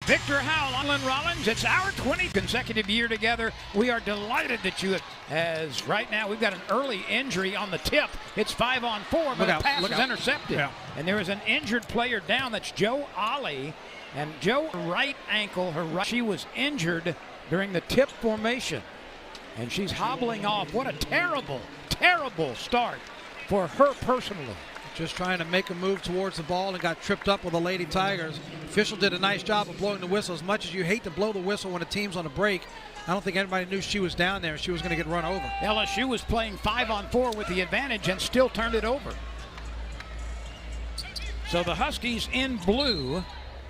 Victor Howell, Lynn Rollins, it's our 20th consecutive year together. We are delighted that you, as right now we've got an early injury on the tip. It's 5-on-4, but the pass is intercepted. Yeah. And there is an injured player down. That's Joe Ollie. And Joe, right ankle, she was injured during the tip formation. And she's hobbling off. What a terrible, terrible start for her personally. Just trying to make a move towards the ball and got tripped up with the Lady Tigers. Official did a nice job of blowing the whistle. As much as you hate to blow the whistle when a team's on a break, I don't think anybody knew she was down there. She was going to get run over. LSU was playing 5-on-4 with the advantage and still turned it over. So the Huskies in blue,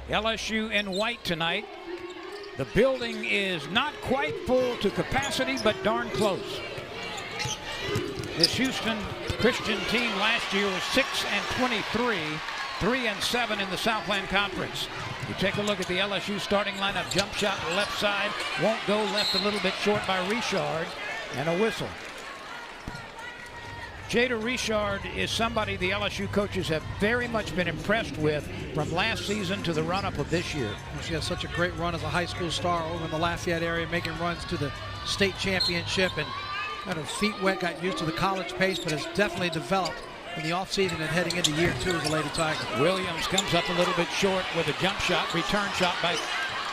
LSU in white tonight. The building is not quite full to capacity, but darn close. This Houston Christian team last year was 6-23, 3-7 in the Southland Conference. You take a look at the LSU starting lineup. Jump shot left side, won't go, left a little bit short by Richard, and a whistle. Jada Richard is somebody the LSU coaches have very much been impressed with from last season to the run-up of this year. She has such a great run as a high school star over in the Lafayette area, making runs to the state championship, and got her feet wet, got used to the college pace, but has definitely developed in the offseason and heading into year 2 as a Lady Tiger. Williams comes up a little bit short with a jump shot. Return shot by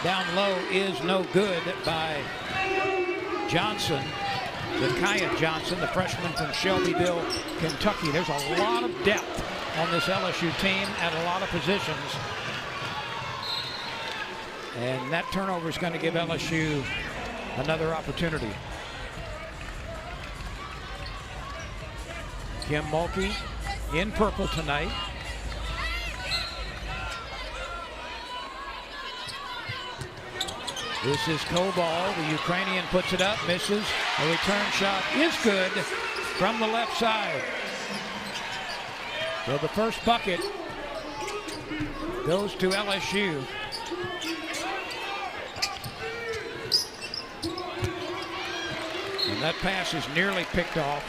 down low is no good by Johnson. Zakaya Johnson, the freshman from Shelbyville, Kentucky. There's a lot of depth on this LSU team at a lot of positions. And that turnover is going to give LSU another opportunity. Kim Mulkey in purple tonight. This is Kobal. The Ukrainian puts it up, misses. A return shot is good from the left side. So the first bucket goes to LSU. And that pass is nearly picked off.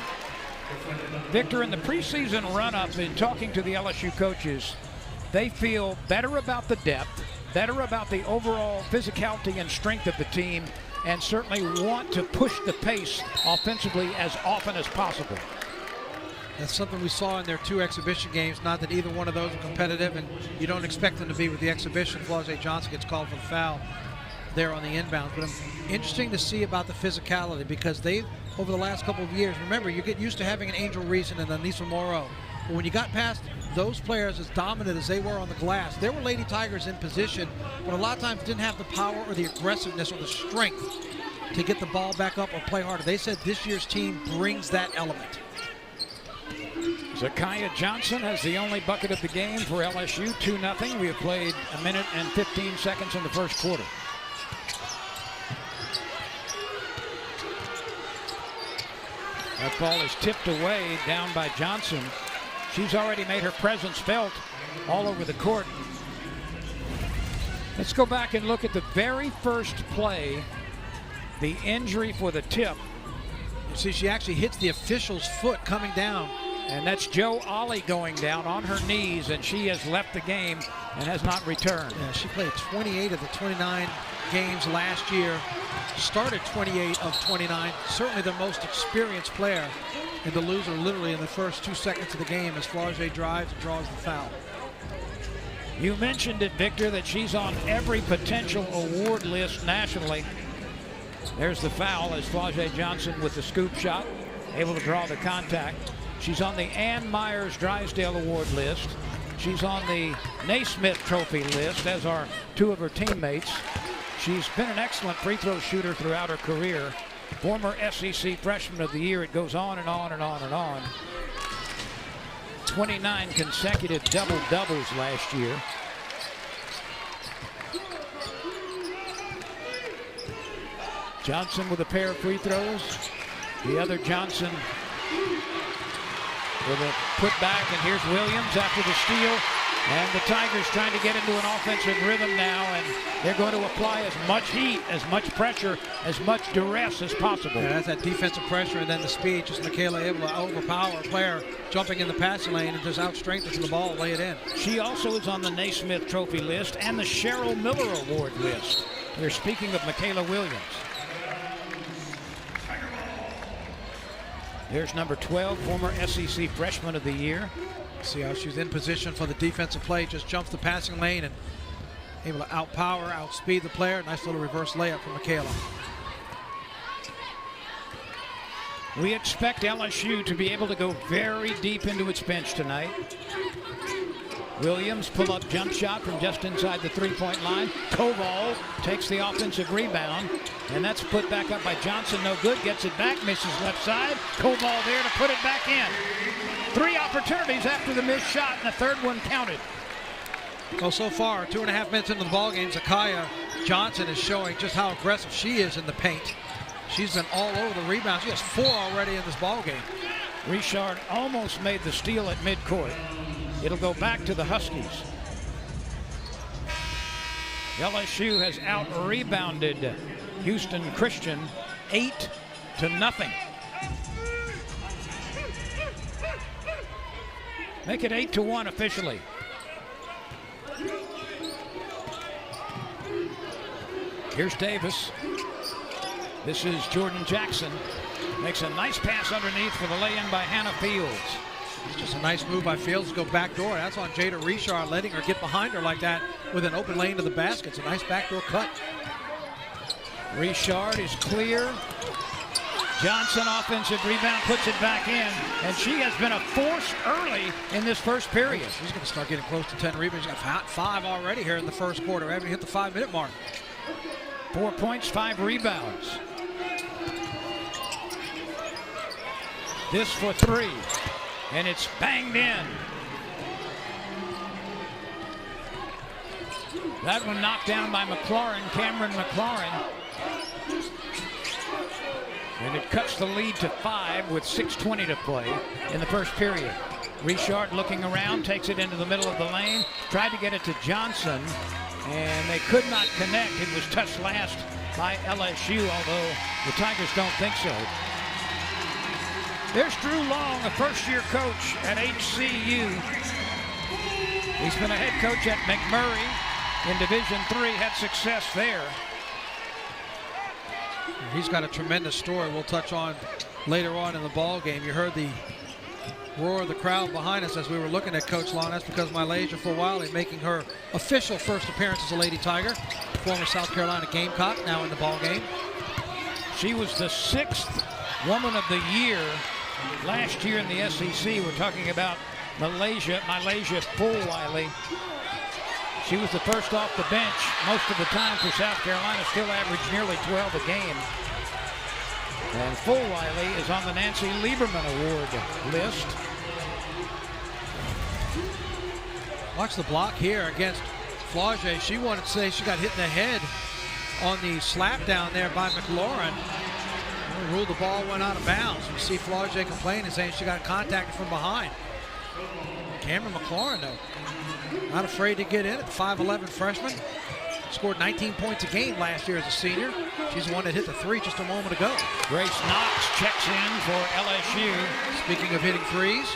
Victor, in the preseason run-up, in talking to the LSU coaches, they feel better about the depth, better about the overall physicality and strength of the team, and certainly want to push the pace offensively as often as possible. That's something we saw in their 2 exhibition games. Not that either one of those are competitive, and you don't expect them to be with the exhibition. Flau'jae Johnson gets called for the foul there on the inbound. But interesting to see about the physicality, because they've, over the last couple of years, remember, you get used to having an Angel Reason and Anissa Morrow. But when you got past those players as dominant as they were on the glass, there were Lady Tigers in position, but a lot of times didn't have the power or the aggressiveness or the strength to get the ball back up or play harder. They said this year's team brings that element. Zakaya Johnson has the only bucket of the game for LSU, 2-0. We have played 1 minute and 15 seconds in the first quarter. That ball is tipped away, down by Johnson. She's already made her presence felt all over the court. Let's go back and look at the very first play, the injury for the tip. You see, she actually hits the official's foot coming down. And that's Joe Ollie going down on her knees, and she has left the game and has not returned. Yeah, she played 28 of the 29 games last year, started 28 of 29, certainly the most experienced player, and to lose her literally in the first 2 seconds of the game as Flau'jae drives and draws the foul. You mentioned it, Victor, that she's on every potential award list nationally. There's the foul as Flau'jae Johnson with the scoop shot, able to draw the contact. She's on the Ann Myers Drysdale Award list. She's on the Naismith Trophy list, as are 2 of her teammates. She's been an excellent free throw shooter throughout her career. Former SEC Freshman of the Year. It goes on and on and on and on. 29 consecutive double-doubles last year. Johnson with a pair of free throws. The other Johnson with a put back, and here's Williams after the steal. And the Tigers trying to get into an offensive rhythm now, and they're going to apply as much heat, as much pressure, as much duress as possible. Yeah, that's that defensive pressure and then the speed. Just Michaela able to overpower a player jumping in the passing lane and just outstrength to the ball, lay it in. She also is on the Naismith Trophy list and the Cheryl Miller Award list. We're speaking of Michaela Williams. There's number 12, former SEC Freshman of the Year. See how she's in position for the defensive play, just jumps the passing lane and able to outpower, outspeed the player. Nice little reverse layup from Michaela. We expect LSU to be able to go very deep into its bench tonight. Williams pull-up jump shot from just inside the three-point line. Koval takes the offensive rebound, and that's put back up by Johnson. No good, gets it back, misses left side. Koval there to put it back in. 3 opportunities after the missed shot, and the third one counted. Well, so far, 2.5 minutes into the ballgame, Zakiya Johnson is showing just how aggressive she is in the paint. She's been all over the rebound. She has 4 already in this ballgame. Richard almost made the steal at midcourt. It'll go back to the Huskies. LSU has out-rebounded Houston Christian 8-0. Make it 8-1 officially. Here's Davis. This is Jordan Jackson. Makes a nice pass underneath for the lay-in by Hannah Fields. It's just a nice move by Fields to go back door. That's on Jada Richard, letting her get behind her like that with an open lane to the basket. It's a nice backdoor cut. Richard is clear. Johnson offensive rebound, puts it back in, and she has been a force early in this first period. She's going to start getting close to 10 rebounds. She's got 5 already here in the first quarter. Haven't hit the 5-minute mark. 4 points, 5 rebounds. This for 3, and it's banged in. That one knocked down by McLaurin, Cameron McLaurin. And it cuts the lead to 5 with 6:20 to play in the first period. Richard looking around, takes it into the middle of the lane, tried to get it to Johnson, and they could not connect. It was touched last by LSU, although the Tigers don't think so. There's Drew Long, a first-year coach at HCU. He's been a head coach at McMurray in Division III, had success there. He's got a tremendous story we'll touch on later on in the ball game. You heard the roar of the crowd behind us as we were looking at Coach Long. That's because Malaysia Fulwiley making her official first appearance as a Lady Tiger. Former South Carolina Gamecock, now in the ball game. She was the 6th Woman of the Year last year in the SEC. We're talking about Malaysia Fulwiley. She was the first off the bench most of the time for South Carolina, still averaged nearly 12 a game. And Fulwiley is on the Nancy Lieberman Award list. Watch the block here against Flaugier. She wanted to say she got hit in the head on the slap down there by McLaurin. Ruled the ball went out of bounds. You see Flaugier complaining, saying she got contacted from behind. Cameron McLaurin, though, not afraid to get in at the 5'11" freshman. Scored 19 points a game last year as a senior. She's the one that hit the 3 just a moment ago. Grace Knox checks in for LSU. Speaking of hitting 3s.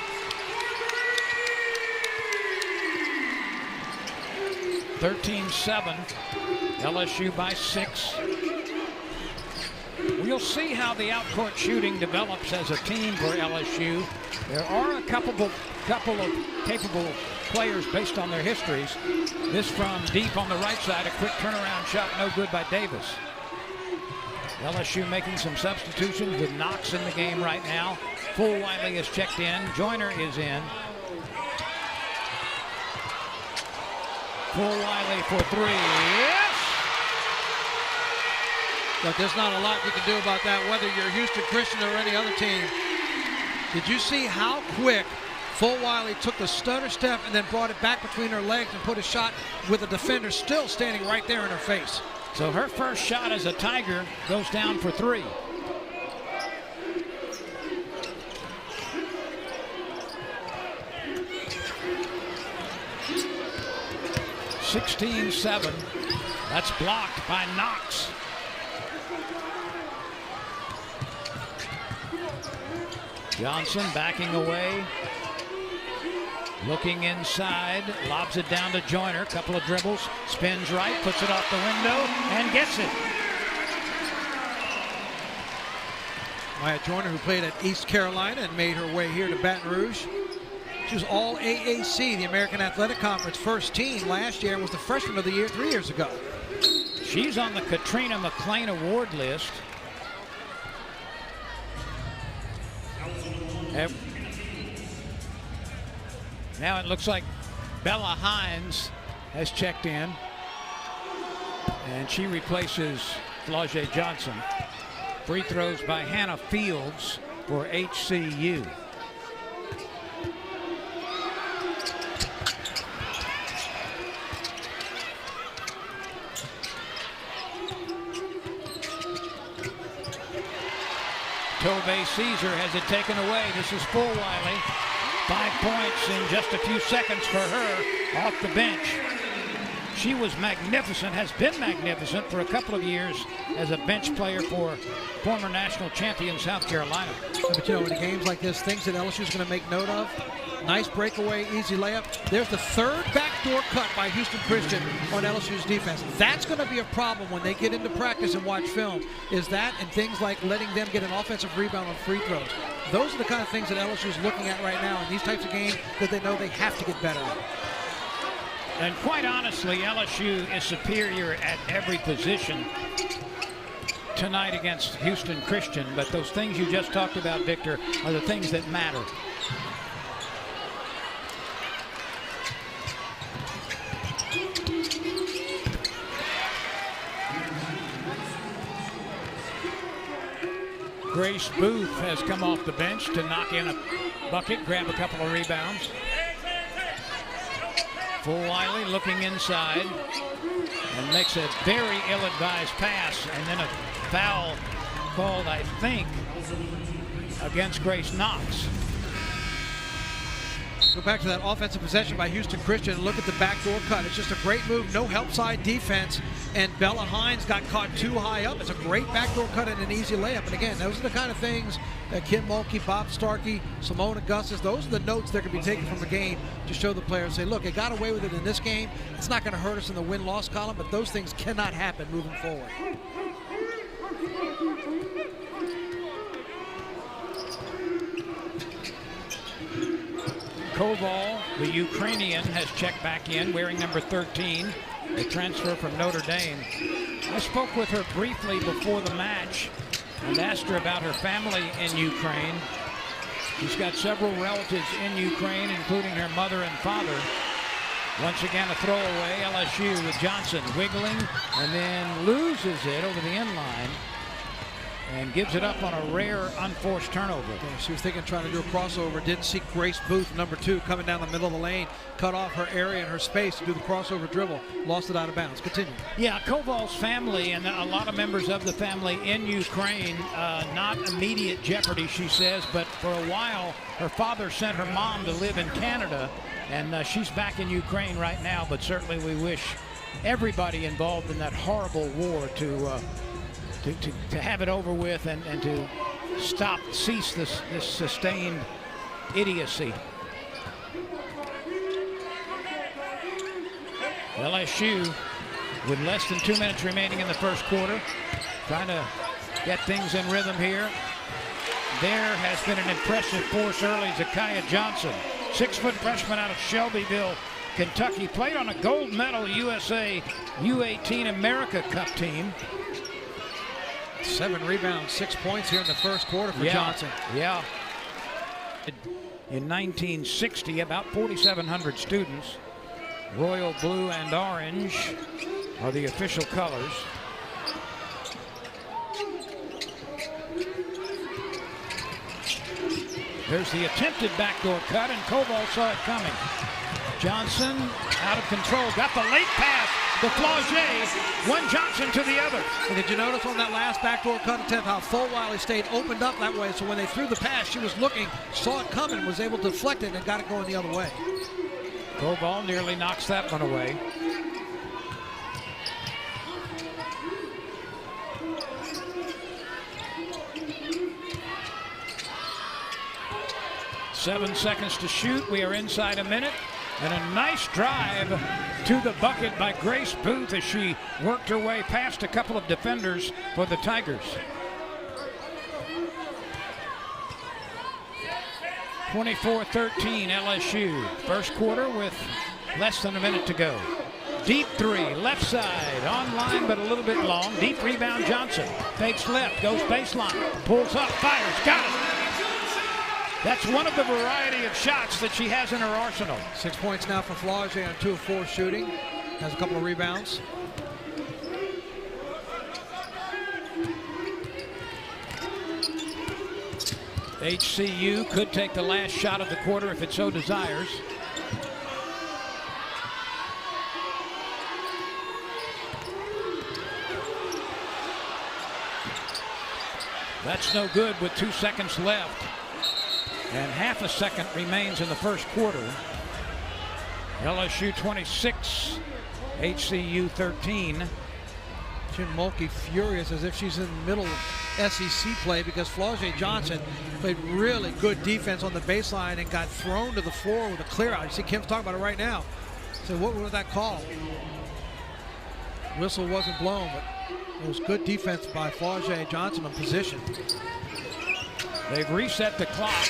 (13-7). LSU by 6. We'll see how the outcourt shooting develops as a team for LSU. There are a couple of capable players based on their histories. This from deep on the right side, a quick turnaround shot, no good by Davis. LSU making some substitutions with Knox in the game right now. Fulwiley is checked in. Joyner is in. Fulwiley for 3. Yes! Look, there's not a lot you can do about that, whether you're Houston Christian or any other team. Did you see how quick Fulwiley took the stutter step and then brought it back between her legs and put a shot with the defender still standing right there in her face? So her first shot as a Tiger goes down for 3. 16-7. That's blocked by Knox. Johnson backing away. Looking inside, lobs it down to Joyner. Couple of dribbles, spins right, puts it off the window, and gets it. Maya Joyner, who played at East Carolina and made her way here to Baton Rouge. She was all AAC, the American Athletic Conference first team last year, and was the freshman of the year 3 years ago. She's on the Katrina McClain Award list. Now it looks like Bella Hines has checked in, and she replaces Flau'jae Johnson. Free throws by Hannah Fields for HCU. Tove Caesar has it taken away. This is full Wiley. 5 points in just a few seconds for her off the bench. She was magnificent, has been magnificent for a couple of years as a bench player for former national champion South Carolina. But you know, in games like this, things that LSU is going to make note of. Nice breakaway, easy layup. There's the third backdoor cut by Houston Christian on LSU's defense. That's going to be a problem when they get into practice and watch film, is that and things like letting them get an offensive rebound on free throws. Those are the kind of things that LSU is looking at right now in these types of games that they know they have to get better at. And quite honestly, LSU is superior at every position tonight against Houston Christian, but those things you just talked about, Victor, are the things that matter. Grace Booth has come off the bench to knock in a bucket, grab a couple of rebounds. Full Wiley looking inside and makes a very ill-advised pass, and then a foul called, I think, against Grace Knox. Go back to that offensive possession by Houston Christian and look at the backdoor cut. It's just a great move, no help side defense, and Bella Hines got caught too high up. It's a great backdoor cut and an easy layup. And again, those are the kind of things that Kim Mulkey, Bob Starkey, Simone Augustus, those are the notes they're going to be taking from the game to show the players, say, look, they got away with it in this game. It's not going to hurt us in the win-loss column, but those things cannot happen moving forward. Koval, the Ukrainian, has checked back in, wearing number 13, a transfer from Notre Dame. I spoke with her briefly before the match and asked her about her family in Ukraine. She's got several relatives in Ukraine, including her mother and father. Once again, a throwaway, LSU with Johnson wiggling and then loses it over the end line and gives it up on a rare unforced turnover. Yeah, she was thinking trying to do a crossover, didn't see Grace Booth, number 2, coming down the middle of the lane, cut off her area and her space to do the crossover dribble, lost it out of bounds. Continue. Yeah, Koval's family and a lot of members of the family in Ukraine, not immediate jeopardy, she says, but for a while her father sent her mom to live in Canada, and she's back in Ukraine right now, but certainly we wish everybody involved in that horrible war to have it over with and to cease this sustained idiocy. LSU with less than 2 minutes remaining in the first quarter, trying to get things in rhythm here. There has been an impressive force early, Zakiya Johnson, 6-foot freshman out of Shelbyville, Kentucky, played on a gold medal USA U18 America Cup team. 7 rebounds, 6 points here in the first quarter for Johnson. Yeah. In 1960, about 4,700 students. Royal blue and orange are the official colors. There's the attempted backdoor cut, and Koval saw it coming. Johnson out of control, got the late pass to Flau'jae, one Johnson to the other. And did you notice on that last backdoor cut attempt how Full Wiley stayed opened up that way, so when they threw the pass, she was looking, saw it coming, was able to deflect it and got it going the other way. Koval nearly knocks that one away. 7 seconds to shoot. We are inside a minute. And a nice drive to the bucket by Grace Booth as she worked her way past a couple of defenders for the Tigers. 24-13 LSU. First quarter with less than a minute to go. Deep three, left side, online but a little bit long. Deep rebound Johnson. Fakes left, goes baseline, pulls up, fires, got it. That's one of the variety of shots that she has in her arsenal. 6 points now for Flaugier on 2 of 4 shooting. Has a couple of rebounds. HCU could take the last shot of the quarter if it so desires. That's no good with 2 seconds left. And half a second remains in the first quarter. LSU 26, HCU 13. Jim Mulkey furious as if she's in the middle of SEC play because Flaugier Johnson played really good defense on the baseline and got thrown to the floor with a clear out. You see Kim's talking about it right now. So what was that call? Whistle wasn't blown, but it was good defense by Flaugier Johnson on position. They've reset the clock,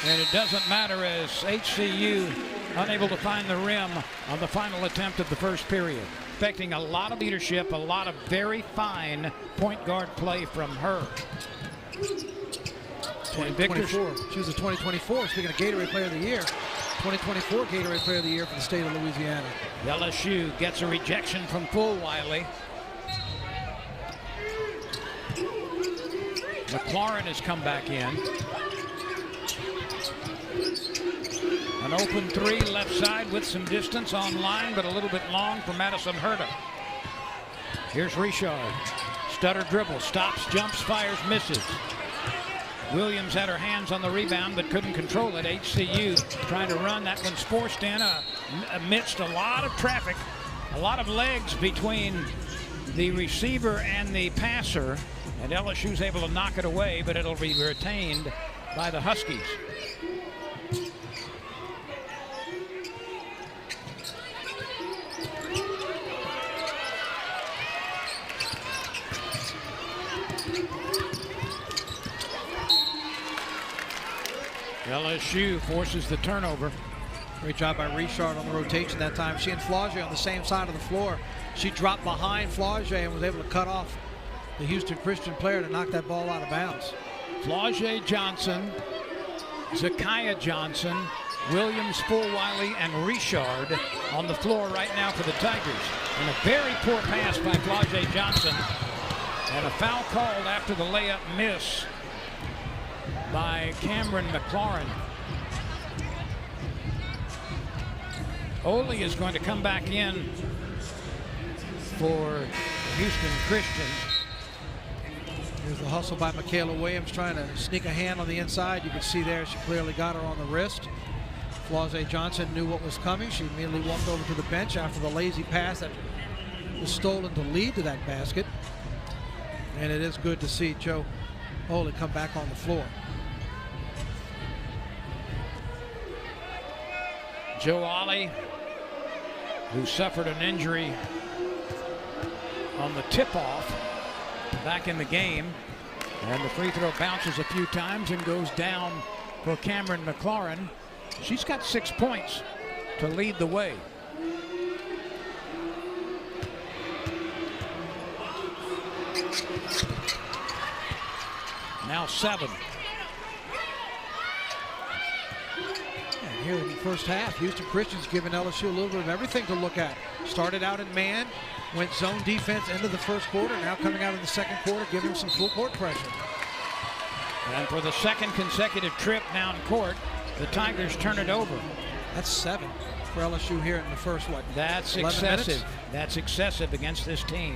and it doesn't matter as HCU unable to find the rim on the final attempt of the first period. Expecting a lot of leadership, a lot of very fine point guard play from her. 2024. She was a 2024, speaking of Gatorade Player of the Year. 2024 Gatorade Player of the Year for the state of Louisiana. LSU gets a rejection from Fulwiley. McLaurin has come back in. An open three left side with some distance online, but a little bit long for Madison Herta. Here's Richard. Stutter dribble, stops, jumps, fires, misses. Williams had her hands on the rebound but couldn't control it. HCU trying to run. That one's forced in amidst a lot of traffic, a lot of legs between the receiver and the passer. And LSU's able to knock it away, but it'll be retained by the Huskies. LSU forces the turnover. Great job by Richard on the rotation that time. She and Flaugier on the same side of the floor. She dropped behind Flaugier and was able to cut off the Houston Christian player to knock that ball out of bounds. Flaugier Johnson, Zakiya Johnson, Williams, Fulwiley, and Richard on the floor right now for the Tigers. And a very poor pass by Flaugier Johnson. And a foul called after the layup miss by Cameron McLaurin. Ole is going to come back in for Houston Christian. Here's the hustle by Michaela Williams trying to sneak a hand on the inside. You can see there she clearly got her on the wrist. Flaugier Johnson knew what was coming. She immediately walked over to the bench after the lazy pass that was stolen to lead to that basket. And it is good to see Joe Ole come back on the floor. Joe Ole, who suffered an injury on the tip-off back in the game, and the free throw bounces a few times and goes down for Cameron McLaurin. She's got 6 points to lead the way. Now 7. And here in the first half, Houston Christian's giving LSU a little bit of everything to look at. Started out in man, went zone defense into the first quarter, now coming out in the second quarter, giving them some full court pressure. And for the second consecutive trip down court, the Tigers turn it over. That's 7 for LSU here in the first, what? That's 11 excessive. minutes? That's excessive against this team.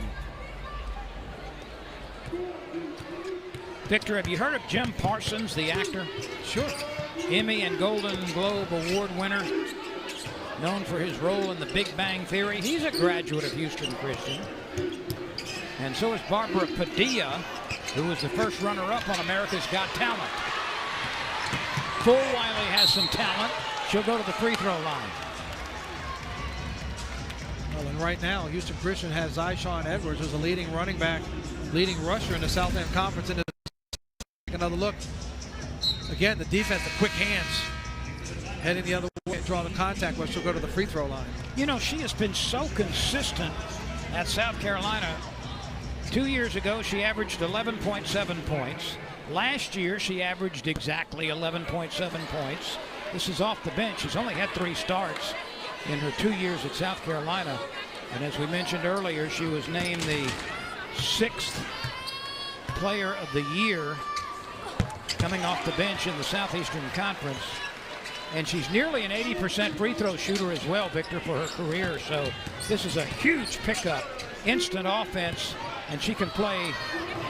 Victor, have you heard of Jim Parsons, the actor? Sure. Emmy and Golden Globe Award winner, known for his role in The Big Bang Theory. He's a graduate of Houston Christian. And so is Barbara Padilla, who was the first runner-up on America's Got Talent. Fulwiley has some talent. She'll go to the free throw line. Well, and right now, Houston Christian has Zyshawn Edwards, who's the leading running back, leading rusher in the South End Conference. And another look. Again, the defense, the quick hands, heading the other way, draw the contact where she'll go to the free throw line. You know, she has been so consistent at South Carolina. 2 years ago, she averaged 11.7 points. Last year, she averaged exactly 11.7 points. This is off the bench. She's only had 3 starts in her 2 years at South Carolina. And as we mentioned earlier, she was named the 6th player of the year coming off the bench in the Southeastern Conference. And she's nearly an 80% free throw shooter as well, Victor, for her career. So this is a huge pickup, instant offense, and she can play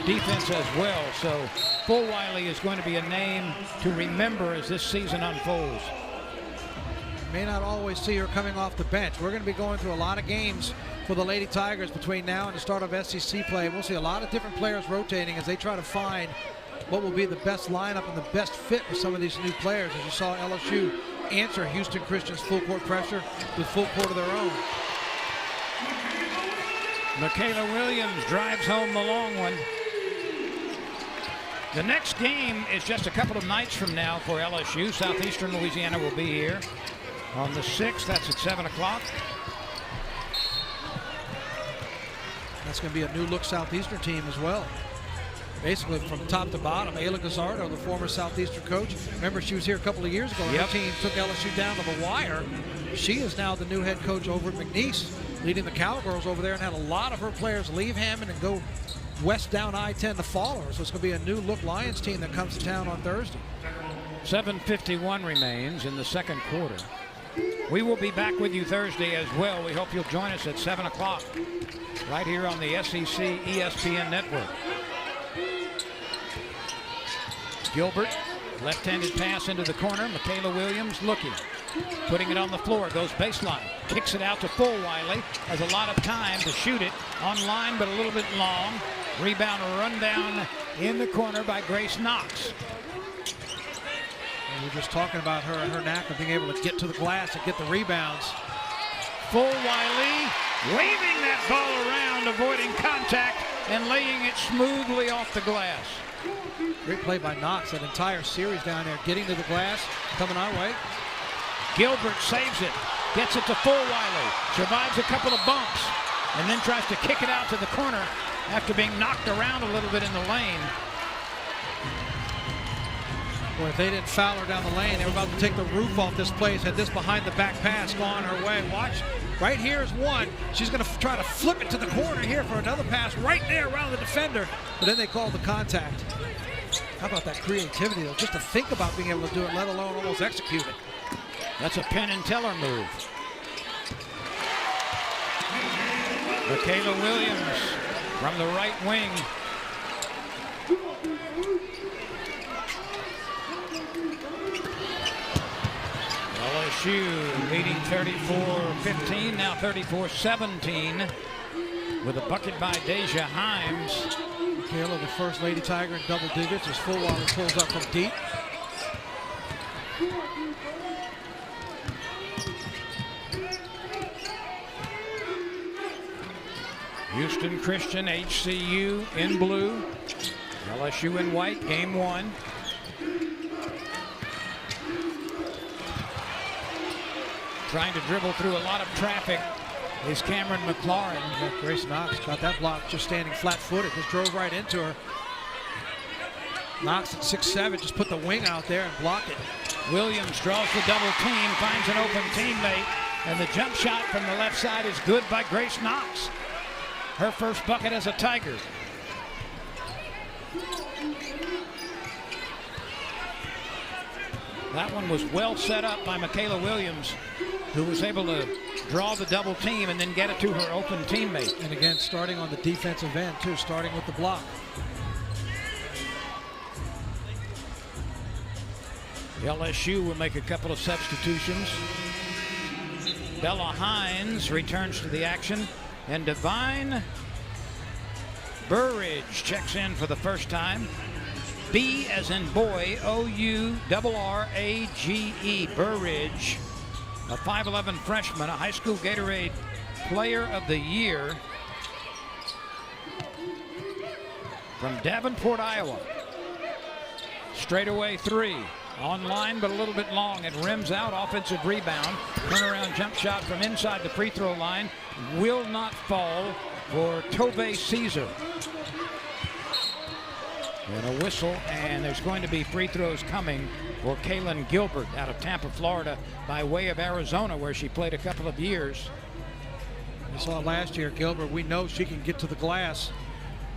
defense as well. So Fulwiley is going to be a name to remember as this season unfolds. May not always see her coming off the bench. We're going to be going through a lot of games for the Lady Tigers between now and the start of SEC play. We'll see a lot of different players rotating as they try to find what will be the best lineup and the best fit for some of these new players. As you saw LSU answer Houston Christian's full court pressure with full court of their own. Michaela Williams drives home the long one. The next game is just a couple of nights from now for LSU. Southeastern Louisiana will be here on the 6th. That's at 7 o'clock. That's going to be a new look Southeastern team as well. Basically from top to bottom. Ayla Gazzardo, the former Southeastern coach. Remember, she was here a couple of years ago. Her team took LSU down to the wire. She is now the new head coach over at McNeese, leading the Cowgirls over there, and had a lot of her players leave Hammond and go west down I-10 to follow her. So it's going to be a new look Lions team that comes to town on Thursday. 7:51 remains in the second quarter. We will be back with you Thursday as well. We hope you'll join us at 7 o'clock right here on the SEC ESPN network. Gilbert, left-handed pass into the corner. Michaela Williams looking, putting it on the floor, goes baseline, kicks it out to Fulwiley, has a lot of time to shoot it online, but a little bit long. Rebound run down in the corner by Grace Knox. And we're just talking about her and her knack of being able to get to the glass and get the rebounds. Fulwiley waving that ball around, avoiding contact and laying it smoothly off the glass. Great play by Knox, that entire series down there, getting to the glass, coming our way. Gilbert saves it, gets it to Fulwiley, survives a couple of bumps, and then tries to kick it out to the corner after being knocked around a little bit in the lane. Boy, if they didn't foul her down the lane, they were about to take the roof off this place. Had this behind the back pass gone her way. Watch, right here is one. She's going to try to flip it to the corner here for another pass right there around the defender. But then they called the contact. How about that creativity, though? Just to think about being able to do it, let alone almost execute it. That's a Penn and Teller move. Michaela Williams from the right wing. LSU leading 34-15, now 34-17 with a bucket by Deja Himes. Michaela, the first Lady Tiger in double digits, as Fulwiley pulls up from deep. Houston Christian, HCU in blue, LSU in white, game 1. Trying to dribble through a lot of traffic is Cameron McLaurin. Grace Knox got that block just standing flat-footed, just drove right into her. Knox at 6'7", just put the wing out there and blocked it. Williams draws the double team, finds an open teammate, and the jump shot from the left side is good by Grace Knox. Her first bucket as a Tiger. That one was well set up by Michaela Williams, who was able to draw the double team and then get it to her open teammate. And again, starting on the defensive end, too, starting with the block. LSU will make a couple of substitutions. Bella Hines returns to the action, and Divine Burridge checks in for the first time. B as in boy, O-U-R-R-A-G-E, Burridge, a 5'11 freshman, a high school Gatorade Player of the Year from Davenport, Iowa. Straightaway three. Online, but a little bit long. It rims out. Offensive rebound. Turnaround jump shot from inside the free throw line. Will not fall for Tove Caesar. And a whistle, and there's going to be free throws coming for Kaylin Gilbert out of Tampa, Florida, by way of Arizona, where she played a couple of years. We saw last year, Gilbert, we know she can get to the glass.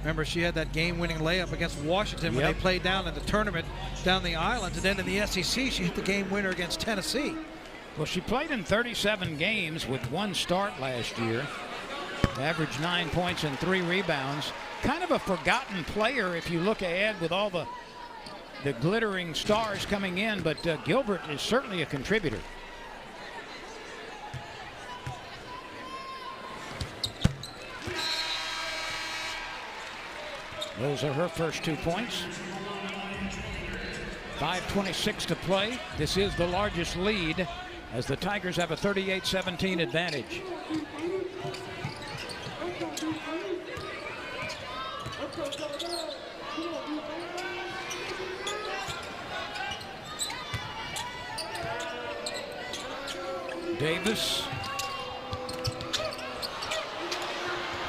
Remember, she had that game-winning layup against Washington when they played down in the tournament down the island. And then in the SEC, she hit the game winner against Tennessee. Well, she played in 37 games with one start last year. Averaged 9 points and 3 rebounds. Kind of a forgotten player if you look ahead with all the glittering stars coming in. But Gilbert is certainly a contributor. Those are her first 2 points. 5:26 to play. This is the largest lead as the Tigers have a 38-17 advantage. Davis.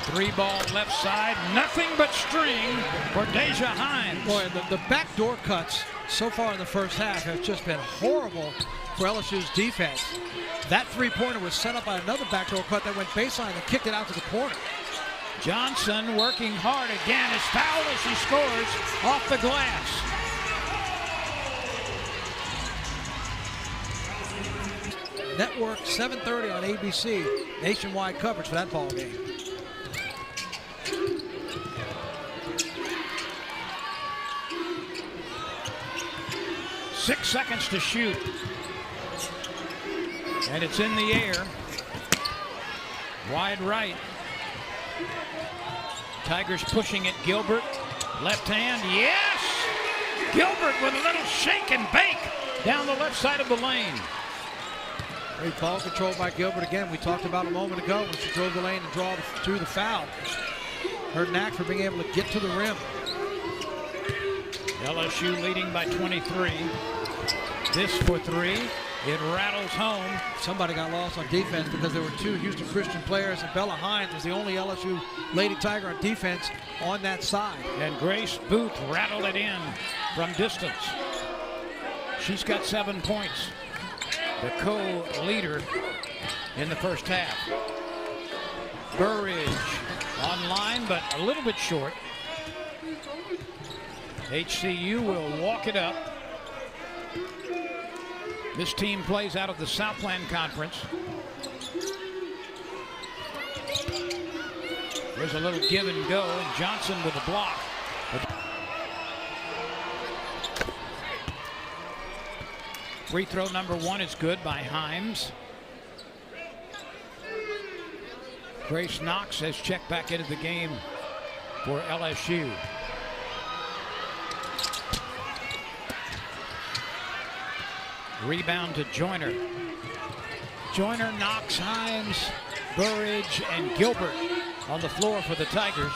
3-ball left side, nothing but string for Deja Hines. Boy, the backdoor cuts so far in the first half have just been horrible for LSU's defense. That three-pointer was set up by another backdoor cut that went baseline and kicked it out to the corner. Johnson working hard again, is fouled as she scores off the glass. Network 7:30 on ABC, nationwide coverage for that ball game. 6 seconds to shoot. And it's in the air. Wide right. Tigers pushing it. Gilbert. Left hand. Yes! Gilbert with a little shake and bake down the left side of the lane. Great ball control by Gilbert again. We talked about a moment ago when she drove the lane and drew the foul. Her knack for being able to get to the rim. LSU leading by 23. This for three. It rattles home. Somebody got lost on defense because there were two Houston Christian players, and Bella Hines was the only LSU Lady Tiger on defense on that side. And Grace Booth rattled it in from distance. She's got 7 points. The co-leader in the first half. Burridge online, but a little bit short. HCU will walk it up. This team plays out of the Southland Conference. There's a little give and go, and Johnson with a block. Free throw number one is good by Himes. Grace Knox has checked back into the game for LSU. Rebound to Joyner. Joyner, Knox, Himes, Burridge, and Gilbert on the floor for the Tigers.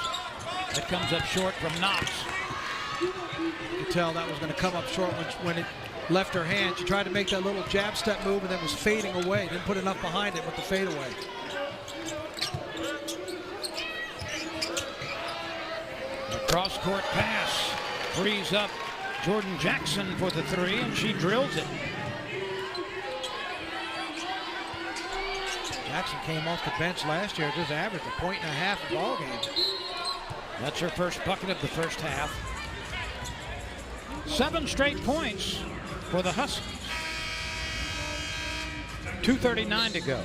That comes up short from Knox. You could tell that was going to come up short when it left her hand. She tried to make that little jab step move and then was fading away. Didn't put enough behind it with the fadeaway. A cross-court pass frees up Jordan Jackson for the three, and she drills it. Jackson came off the bench last year, just averaged 1.5 points a ball game. That's her first bucket of the first half. 7 straight points for the Huskies. 2:39 to go.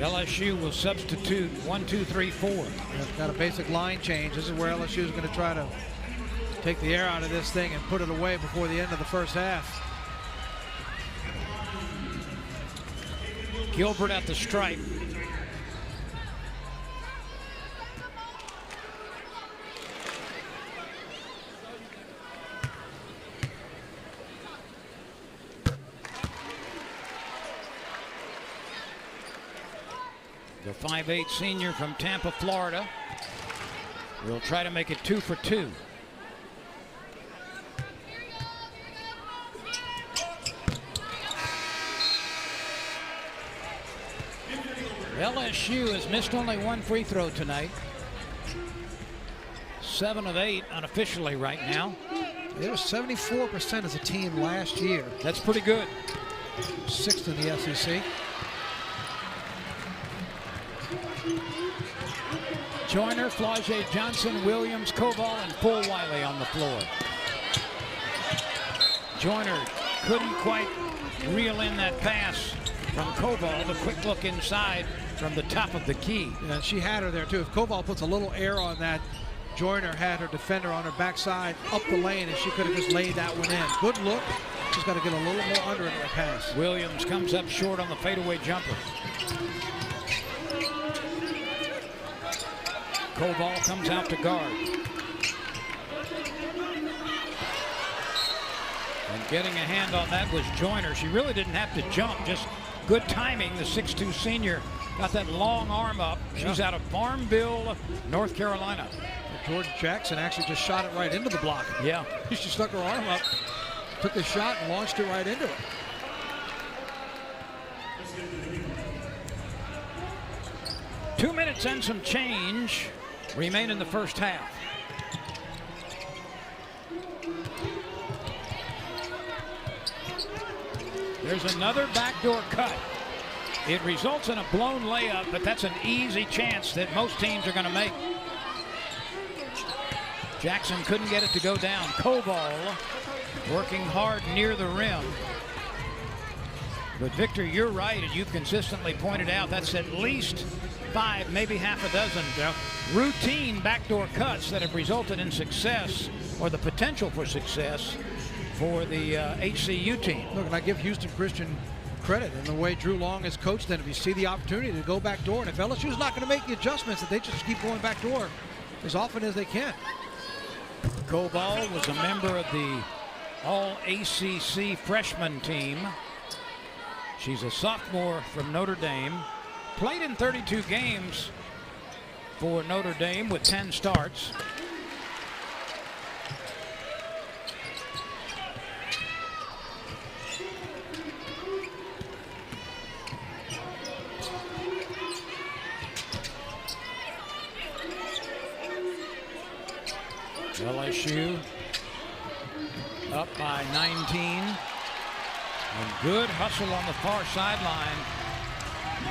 LSU will substitute 1, 2, 3, 4. It's got a basic line change. This is where LSU is going to try to take the air out of this thing and put it away before the end of the first half. Gilbert at the stripe. The 5'8" senior from Tampa, Florida, will try to make it 2 for 2. LSU has missed only one free throw tonight. 7 of 8 unofficially right now. It was 74% as a team last year. That's pretty good. 6th in the SEC. Joyner, Flau'jae Johnson, Williams, Koval, and Fulwiley on the floor. Joyner couldn't quite reel in that pass from Koval. The quick look inside from the top of the key. Yeah, she had her there too. If Koval puts a little air on that, Joyner had her defender on her backside up the lane, and she could have just laid that one in. Good look. She's got to get a little more under in her pass. Williams comes up short on the fadeaway jumper. Koval comes out to guard. And getting a hand on that was Joyner. She really didn't have to jump, just good timing. The 6'2" senior got that long arm up. She's out of Farmville, North Carolina. Jordan Jackson actually just shot it right into the block. Yeah. She stuck her arm up, took the shot, and launched it right into it. Two minutes and some change remain in the first half. There's another backdoor cut. It results in a blown layup, but that's an easy chance that most teams are going to make. Jackson couldn't get it to go down. Koval working hard near the rim. But Victor, you're right, and you've consistently pointed out that's at least 5, maybe half a dozen routine backdoor cuts that have resulted in success, or the potential for success, for the HCU team. Look, and I give Houston Christian credit in the way Drew Long has coached them. If you see the opportunity to go back door, and if LSU's not going to make the adjustments, that they just keep going back door as often as they can. Koval was a member of the All-ACC freshman team. She's a sophomore from Notre Dame. Played in 32 games for Notre Dame with 10 starts. LSU up by 19. And good hustle on the far sideline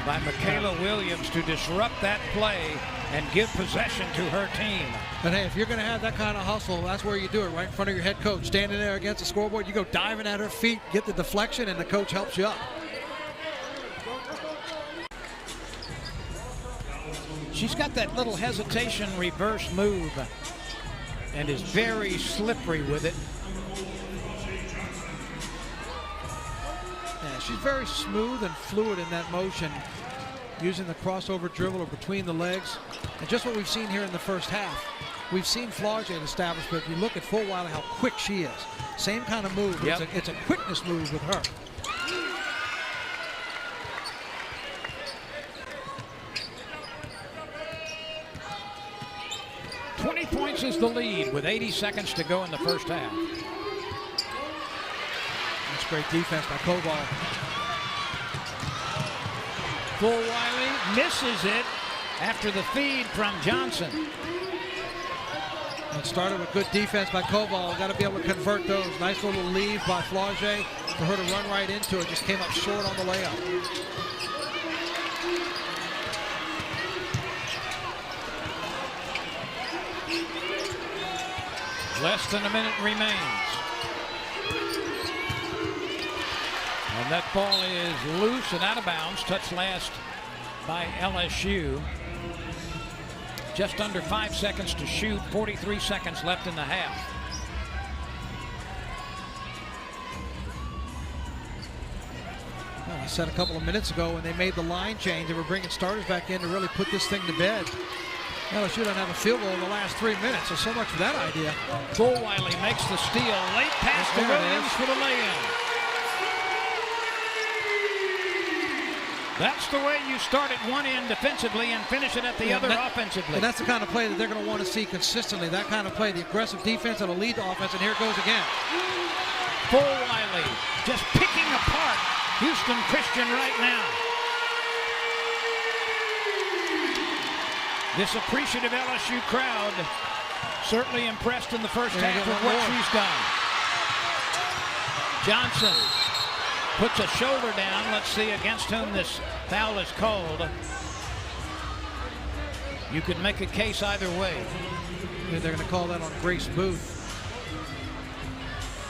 by Michaela Williams to disrupt that play and give possession to her team. But hey, if you're going to have that kind of hustle, that's where you do it, right in front of your head coach. Standing there against the scoreboard, you go diving at her feet, get the deflection, and the coach helps you up. She's got that little hesitation reverse move and is very slippery with it. Yeah, she's very smooth and fluid in that motion, using the crossover dribble or between the legs. And just what we've seen here in the first half. We've seen Flau'jae established, but if you look at Fulwiley, how quick she is. Same kind of move. Yep. It's a quickness move with her. Points is the lead with 80 seconds to go in the first half. That's great defense by Koval. Fulwiley misses it after the feed from Johnson. It started with good defense by Koval. Got to be able to convert those. Nice little leave by Flau'jae for her to run right into it. Just came up short on the layup. Less than a minute remains. And that ball is loose and out of bounds. Touch last by LSU. Just under 5 seconds to shoot. 43 seconds left in the half. Well, I said a couple of minutes ago when they made the line change, they were bringing starters back in to really put this thing to bed. LSU doesn't have a field goal in the last 3 minutes, so much for that idea. Fulwiley makes the steal. Late pass to Williams for the lay-in. That's the way you start at one end defensively and finish it at the other offensively. And that's the kind of play that they're going to want to see consistently. That kind of play, the aggressive defense that'll lead the offense. And here it goes again. Fulwiley just picking apart Houston Christian right now. This appreciative LSU crowd certainly impressed in the first half with what she's done. Johnson puts a shoulder down. Let's see against whom this foul is called. You could make a case either way. And they're going to call that on Grace Booth.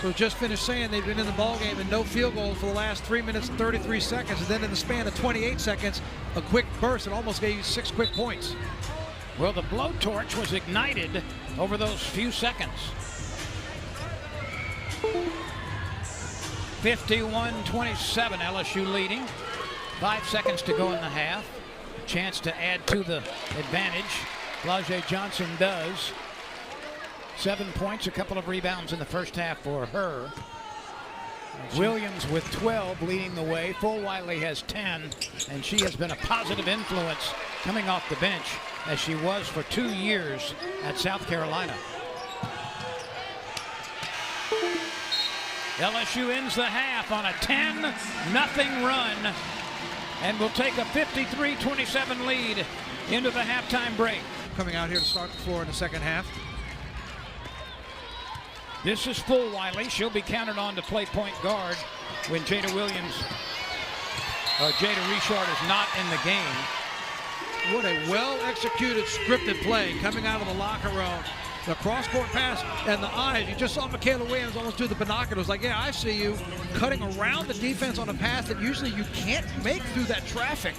So just finished saying they've been in the ballgame and no field goals for the last 3 minutes and 33 seconds. And then in the span of 28 seconds, a quick burst that almost gave you 6 quick points. Well, the blowtorch was ignited over those few seconds. 51-27, LSU leading. 5 seconds to go in the half. Chance to add to the advantage. Flau'jae Johnson does. 7 points, a couple of rebounds in the first half for her. Williams with 12 leading the way. Fulwiley has 10, and she has been a positive influence coming off the bench as she was for 2 years at South Carolina. LSU ends the half on a 10-0 run and will take a 53-27 lead into the halftime break. Coming out here to start the floor in the second half. This is Fulwiley. She'll be counted on to play point guard when Jada Richard is not in the game. What a well-executed, scripted play coming out of the locker room. The cross-court pass and the eyes. You just saw Michaela Williams almost do the binoculars. Like, yeah, I see you, cutting around the defense on a pass that usually you can't make through that traffic.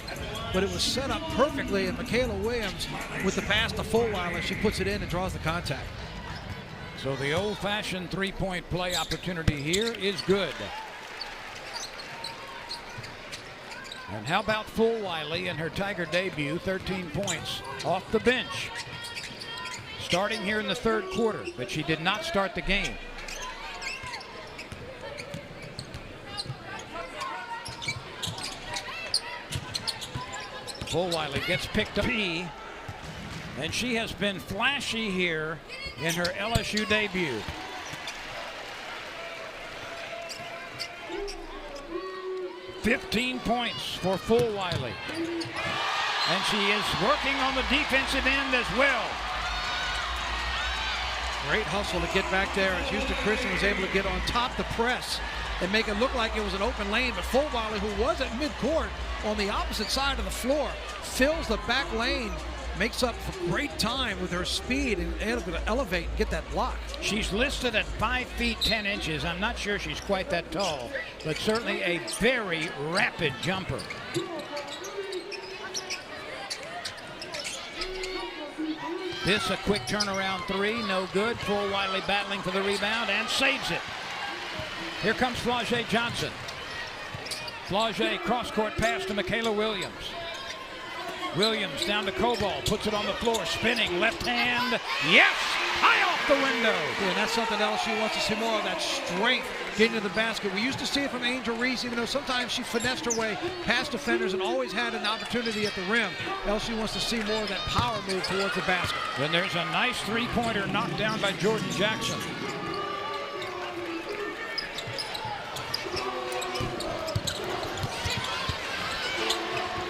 But it was set up perfectly, and Michaela Williams with the pass to Fulwiley, she puts it in and draws the contact. So the old-fashioned three-point play opportunity here is good. And how about Fulwiley in her Tiger debut? 13 points off the bench. Starting here in the third quarter, but she did not start the game. Fulwiley gets picked up, and she has been flashy here in her LSU debut. $15 points for Fulwiley. And she is working on the defensive end as well. Great hustle to get back there as Houston Christian was able to get on top the press and make it look like it was an open lane. But Fulwiley, who was at midcourt on the opposite side of the floor, fills the back lane, makes up for great time with her speed and able to elevate and get that block. She's listed at 5 feet 10 inches. I'm not sure she's quite that tall, but certainly a very rapid jumper. This a quick turnaround three, no good. Fulwiley battling for the rebound and saves it. Here comes Flau'jae Johnson. Flau'jae cross-court pass to Michaela Williams. Williams down to Cobalt, puts it on the floor, spinning, left hand, yes, high off the window. Yeah, and that's something LSU wants to see more of, that strength getting to the basket. We used to see it from Angel Reese, even though sometimes she finessed her way past defenders and always had an opportunity at the rim. LSU wants to see more of that power move towards the basket. And there's a nice three-pointer knocked down by Jordan Jackson.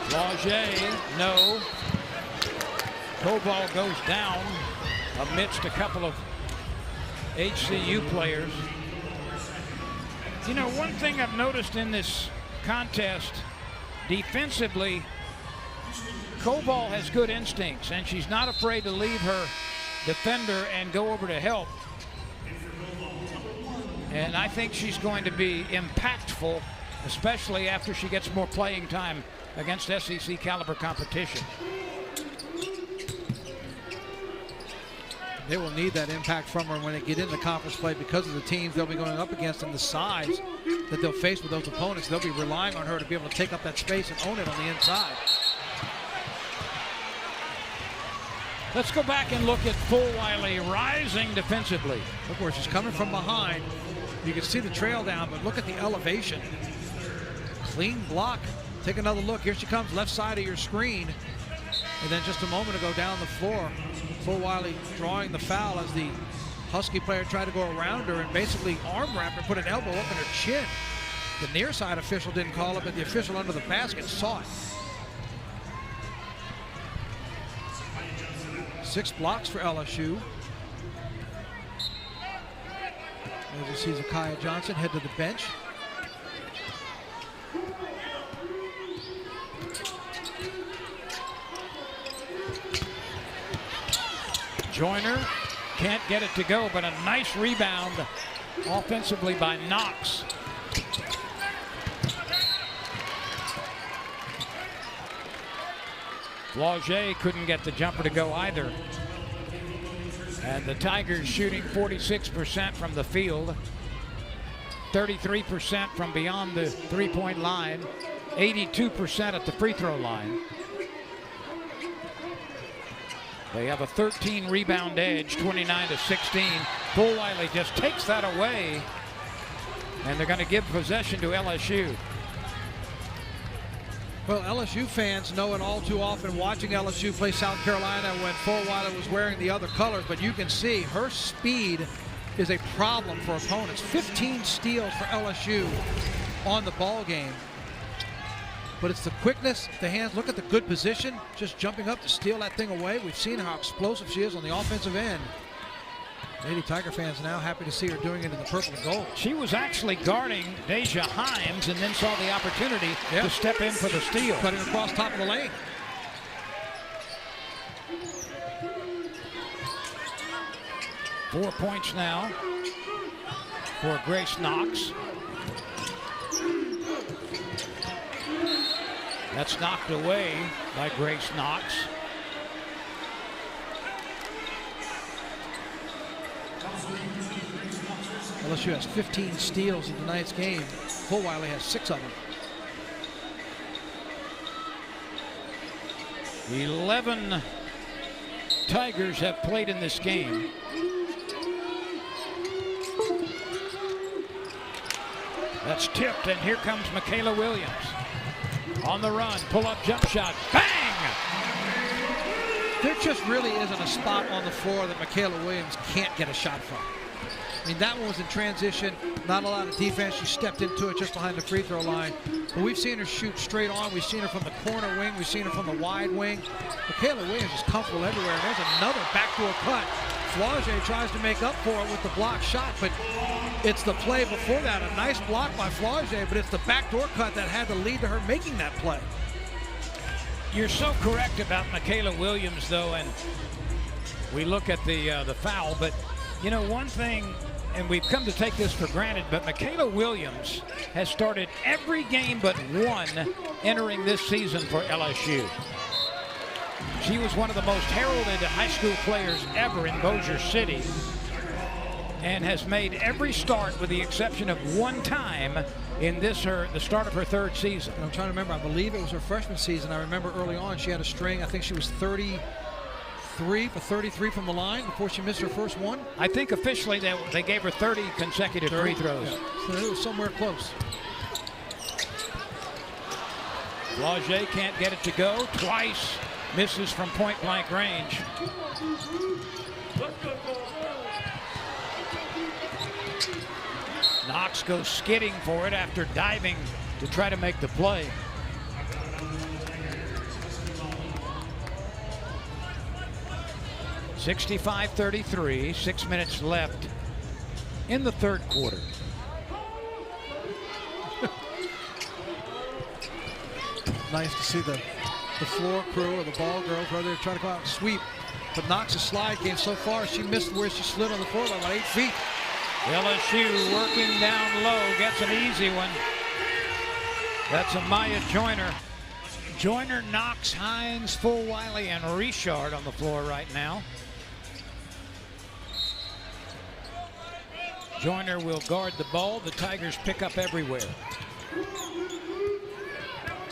Flau'jae, no. Cobalt goes down amidst a couple of HCU players. You know, one thing I've noticed in this contest, defensively, Cobalt has good instincts, and she's not afraid to leave her defender and go over to help. And I think she's going to be impactful, especially after she gets more playing time against SEC caliber competition. They will need that impact from her when they get into conference play because of the teams they'll be going up against and the size that they'll face with those opponents. They'll be relying on her to be able to take up that space and own it on the inside. Let's go back and look at Fulwiley rising defensively. Look where she's coming from behind. You can see the trail down, but look at the elevation. Clean block Take another look. Here she comes, left side of your screen. And then just a moment ago down the floor, Fulwiley drawing the foul as the Husky player tried to go around her and basically arm wrapped her, put an elbow up in her chin. The near side official didn't call it, but the official under the basket saw it. 6 blocks for LSU. As you see Zakiya Johnson head to the bench. Joyner can't get it to go, but a nice rebound offensively by Knox. Flaugier couldn't get the jumper to go either. And the Tigers shooting 46% from the field, 33% from beyond the three-point line, 82% at the free throw line. They have a 13 rebound edge, 29-16. Fulwiley just takes that away, and they're going to give possession to LSU. Well, LSU fans know it all too often watching LSU play South Carolina when Fulwiley was wearing the other colors, but you can see her speed is a problem for opponents. 15 steals for LSU on the ball game. But it's the quickness, the hands. Look at the good position, just jumping up to steal that thing away. We've seen how explosive she is on the offensive end. Lady Tiger fans now happy to see her doing it in the purple and gold. She was actually guarding Deja Himes and then saw the opportunity to step in for the steal. Cut it across top of the lane. Four points now for Grace Knox. That's knocked away by Grace Knox. LSU has 15 steals in tonight's game. Fulwiley has 6 of them. 11 Tigers have played in this game. That's tipped, and here comes Michaela Williams. On the run, pull-up jump shot, bang! There just really isn't a spot on the floor that Michaela Williams can't get a shot from. I mean, that one was in transition, not a lot of defense. She stepped into it just behind the free throw line. But we've seen her shoot straight on. We've seen her from the corner wing. We've seen her from the wide wing. Michaela Williams is comfortable everywhere. And there's another backdoor cut. Flaugier tries to make up for it with the block shot, but it's the play before that. A nice block by Flaugier, but it's the backdoor cut that had to lead to her making that play. You're so correct about Michaela Williams, though, and we look at the foul, but you know, one thing, and we've come to take this for granted, but Michaela Williams has started every game but one entering this season for LSU. She was one of the most heralded high school players ever in Bossier City and has made every start with the exception of one time in the start of her 3rd season. And I'm trying to remember, I believe it was her freshman season. I remember early on she had a string. I think she was 33 for 33 from the line before she missed her first one. I think officially they gave her 30 consecutive free throws. Yeah. So it was somewhere close. Flaugier can't get it to go. Twice misses from point-blank range. Knox goes skidding for it after diving to try to make the play. (65-33), 6 minutes left in the 3rd quarter. Nice to see the floor crew or the ball girls where they're trying to go out and sweep. But Knox's slide game so far, she missed where she slid on the floor by about 8 feet. LSU working down low, gets an easy one. That's Amaya Joyner. Joyner, Knox, Hines, Fulwiley, and Richard on the floor right now. Joyner will guard the ball. The Tigers pick up everywhere.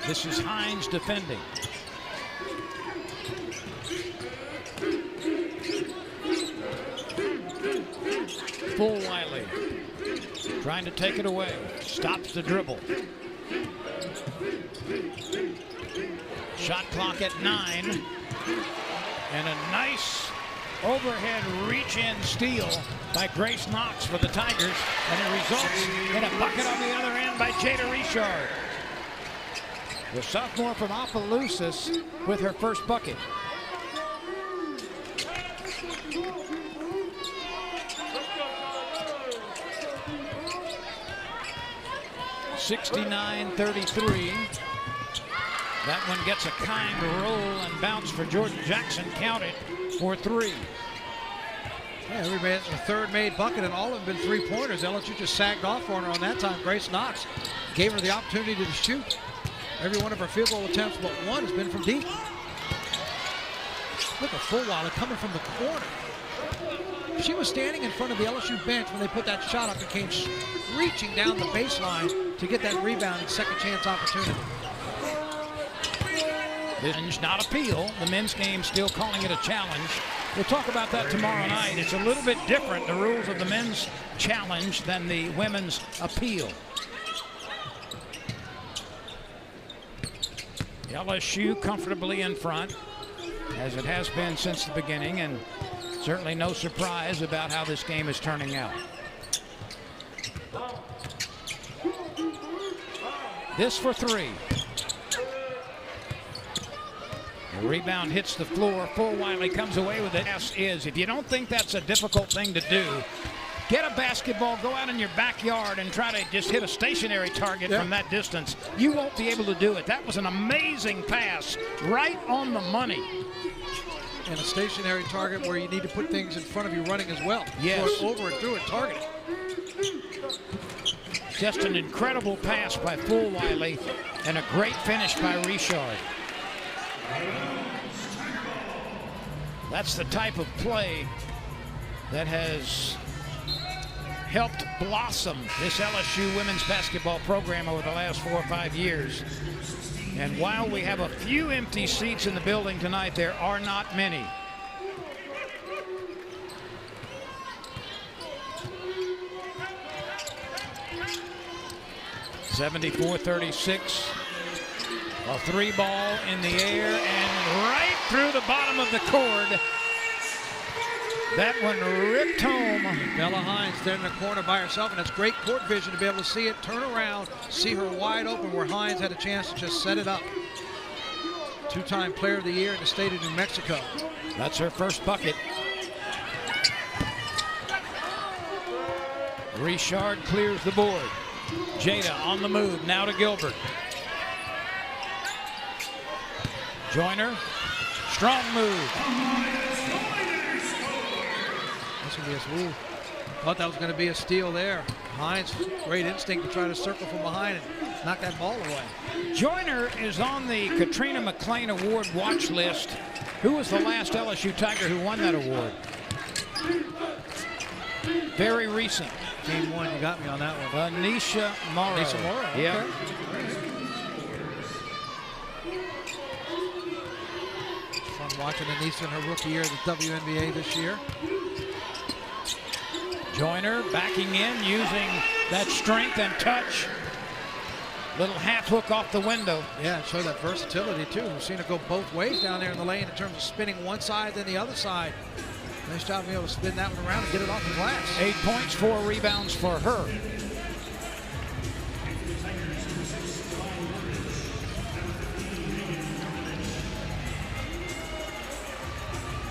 This is Hines defending. Fulwiley trying to take it away. Stops the dribble. Shot clock at 9. And a nice overhead reach-in steal by Grace Knox for the Tigers. And it results in a bucket on the other end by Jada Richard. The sophomore from Opelousas with her first bucket. (69-33). That one gets a kind roll and bounce for Jordan Jackson, counted for 3. Yeah, everybody has a third made bucket, and all of them been three-pointers. LSU just sagged off on her on that time. Grace Knox gave her the opportunity to shoot. Every one of her field goal attempts but one has been from deep. Look at Fulweiler coming from the corner. She was standing in front of the LSU bench when they put that shot up and came reaching down the baseline to get that rebound and second chance opportunity. This not appeal. The men's game still calling it a challenge. We'll talk about that tomorrow night. It's a little bit different, the rules of the men's challenge, than the women's appeal. LSU comfortably in front, as it has been since the beginning, and certainly no surprise about how this game is turning out. This for 3. The rebound hits the floor. Fulweiler comes away with it. If you don't think that's a difficult thing to do, get a basketball, go out in your backyard and try to just hit a stationary target from that distance. You won't be able to do it. That was an amazing pass, right on the money. And a stationary target where you need to put things in front of you running as well. Yes. Throw it over and through and target it. Just an incredible pass by Fulweiler and a great finish by Richard. That's the type of play that has helped blossom this LSU women's basketball program over the last 4 or 5 years. And while we have a few empty seats in the building tonight, there are not many. (74-36). A 3-ball in the air and right through the bottom of the cord. That one ripped home. Bella Hines there in the corner by herself, and it's great court vision to be able to see it, turn around, see her wide open where Hines had a chance to just set it up. 2-time player of the year in the state of New Mexico. That's her first bucket. Richard clears the board. Jada on the move, now to Gilbert. Joyner, strong move. That's gonna be a thought that was going to be a steal there. Hines, great instinct to try to circle from behind and knock that ball away. Joyner is on the Katrina McClain Award watch list. Who was the last LSU Tiger who won that award? Very recent. Game 1, you got me on that one. Anisha Morrow. Anisha Morrow, okay. Yeah. Fun watching Anisha in her rookie year at the WNBA this year. Joyner backing in, using that strength and touch. Little half hook off the window. Yeah, it showed that versatility too. We've seen it go both ways down there in the lane in terms of spinning one side then the other side. Nice job being able to spin that one around and get it off the glass. 8 points, 4 rebounds for her.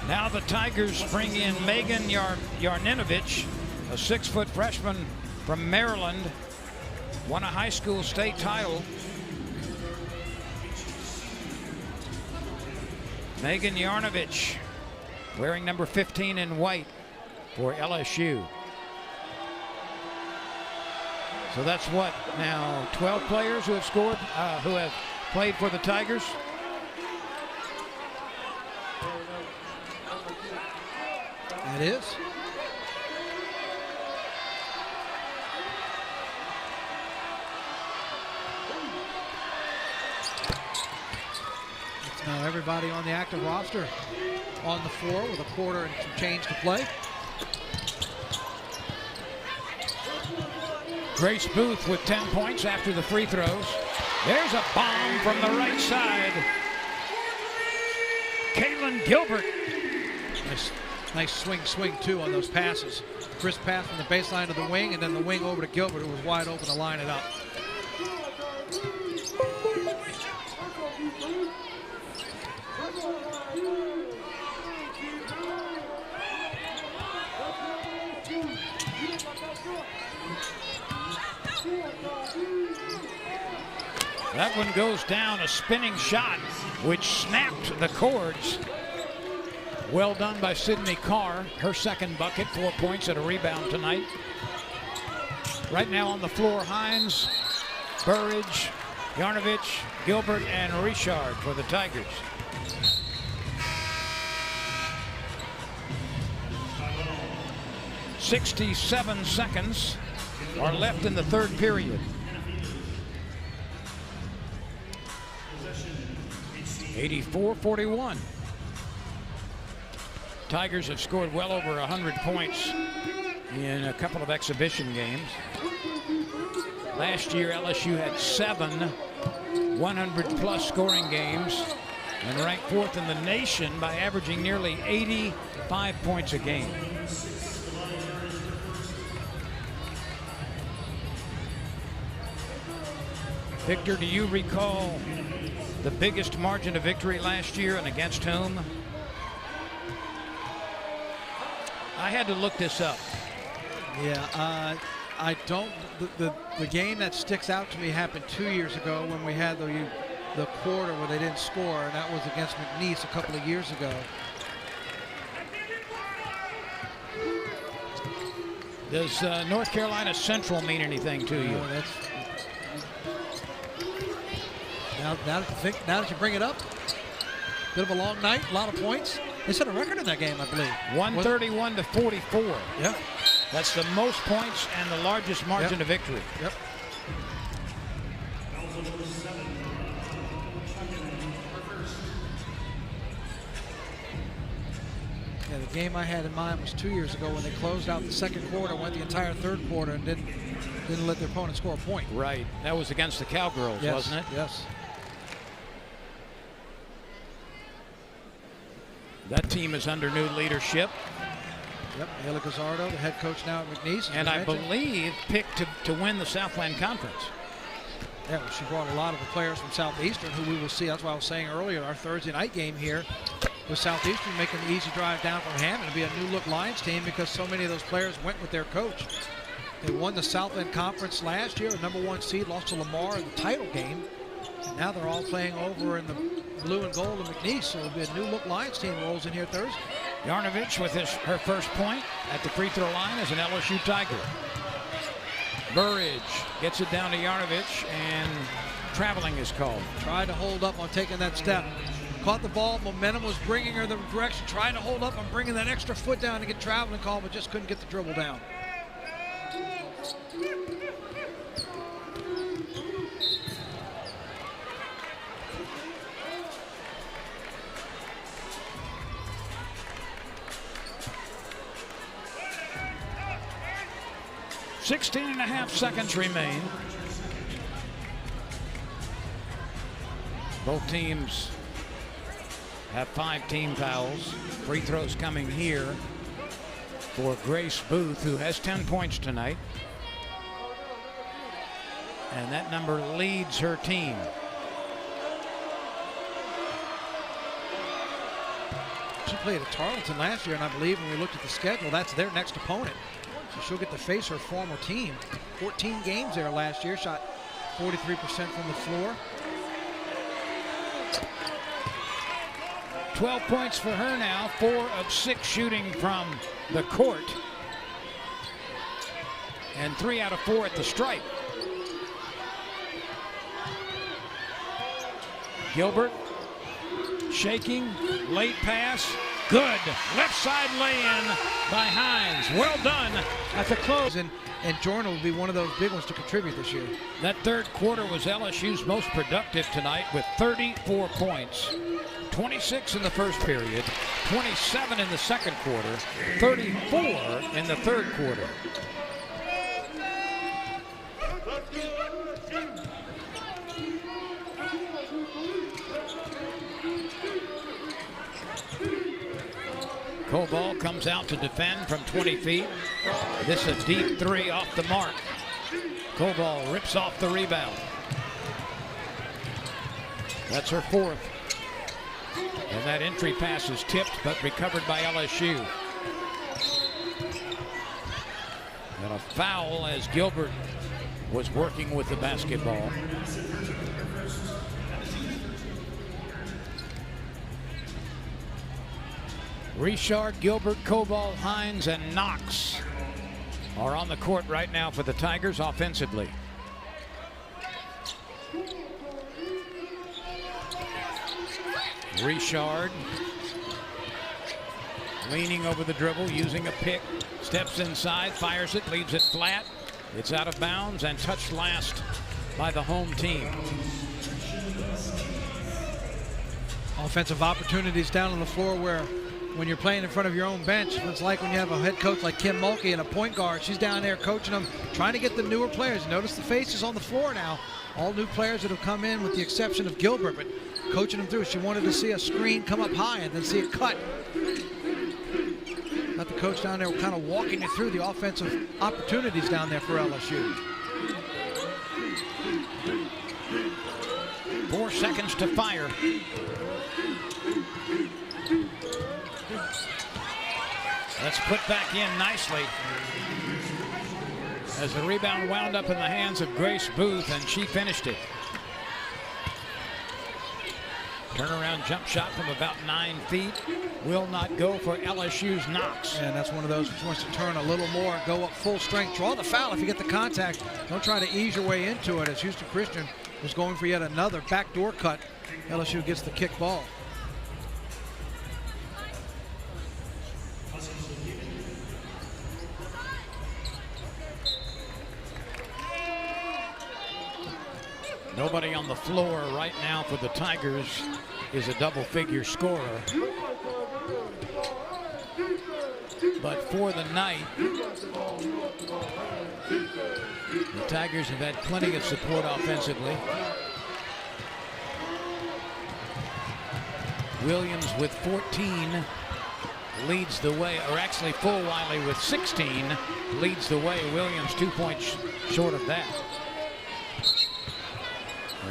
Now the Tigers bring in Megan Yarninovich, a 6-foot freshman from Maryland, won a high school state title. Megan Yarninovich wearing number 15 in white for LSU. So that's what now, 12 players who have scored, who have played for the Tigers. That is. It's now everybody on the active roster on the floor with a quarter and some change to play. Grace Booth with 10 points after the free throws. There's a bomb from the right side. Caitlin Gilbert. Nice swing too on those passes. Crisp pass from the baseline to the wing, and then the wing over to Gilbert, who was wide open to line it up. That one goes down, a spinning shot, which snapped the cords. Well done by Sydney Carr. Her second bucket, 4 points and a rebound tonight. Right now on the floor, Hines, Burridge, Yarnovich, Gilbert, and Richard for the Tigers. .67 seconds are left in the third period. 84-41. Tigers have scored well over 100 points in a couple of exhibition games. Last year, LSU had 7 100-plus scoring games and ranked 4th in the nation by averaging nearly 85 points a game. Victor, do you recall the biggest margin of victory last year and against whom? I had to look this up. Yeah, I don't. The game that sticks out to me happened 2 years ago when we had the quarter where they didn't score, and that was against McNeese a couple of years ago. Does North Carolina Central mean anything to you? Now that you bring it up, bit of a long night, a lot of points. They set a record in that game, I believe. 131-44. Yep. That's the most points and the largest margin of victory. Yep. Yeah, the game I had in mind was 2 years ago when they closed out the second quarter, went the entire third quarter, and didn't let their opponent score a point. Right. That was against the Cowgirls, yes, wasn't it? Yes. That team is under new leadership. Yep, Ayla Gazzardo, the head coach now at McNeese. And I believe picked to win the Southland Conference. Yeah, well, she brought a lot of the players from Southeastern who we will see. That's what I was saying earlier. Our Thursday night game here with Southeastern making the easy drive down from Hammond to be a new look Lions team because so many of those players went with their coach. They won the Southland Conference last year, the #1 seed, lost to Lamar in the title game. And now they're all playing over in the blue and gold of McNeese, so it'll be a new look Lions team rolls in here Thursday. Yarnovich with her first point at the free throw line as an LSU Tiger. Burridge gets it down to Yarnovich, and traveling is called. Tried to hold up on taking that step. Caught the ball, momentum was bringing her the direction, trying to hold up and bringing that extra foot down to get traveling call, but just couldn't get the dribble down. .5 seconds remain. Both teams have 5 team fouls. Free throws coming here for Grace Booth, who has 10 points tonight. And that number leads her team. She played at Tarleton last year, and I believe when we looked at the schedule, that's their next opponent. So she'll get to face her former team. 14 games there last year, shot 43% from the floor. 12 points for her now, 4 of 6 shooting from the court. And 3 out of 4 at the stripe. Gilbert shaking, late pass. Good left side lay-in by Hines. Well done at the close. And Jordan will be one of those big ones to contribute this year. That third quarter was LSU's most productive tonight with 34 points. 26 in the first period, 27 in the second quarter, 34 in the third quarter. Koval comes out to defend from 20 feet. This is a deep three off the mark. Koval rips off the rebound. That's her fourth. And that entry pass is tipped but recovered by LSU. And a foul as Gilbert was working with the basketball. Richard, Gilbert, Koval, Hines, and Knox are on the court right now for the Tigers offensively. Richard leaning over the dribble, using a pick, steps inside, fires it, leaves it flat. It's out of bounds and touched last by the home team. Offensive opportunities down on the floor where when you're playing in front of your own bench, it's like when you have a head coach like Kim Mulkey and a point guard. She's down there coaching them, trying to get the newer players. Notice the faces on the floor now. All new players that have come in with the exception of Gilbert, but coaching them through. She wanted to see a screen come up high and then see it cut. Got the coach down there kind of walking you through the offensive opportunities down there for LSU. 4 seconds to fire. That's put back in nicely as the rebound wound up in the hands of Grace Booth, and she finished it. Turnaround jump shot from about 9 feet will not go for LSU's Knox. And that's one of those which wants to turn a little more, go up full strength, draw the foul if you get the contact. Don't try to ease your way into it, as Houston Christian was going for yet another backdoor cut. LSU gets the kick ball. Nobody on the floor right now for the Tigers is a double-figure scorer. But for the night, the Tigers have had plenty of support offensively. Williams with 14 leads the way, or actually Fulwiley with 16 leads the way. Williams 2 points short of that.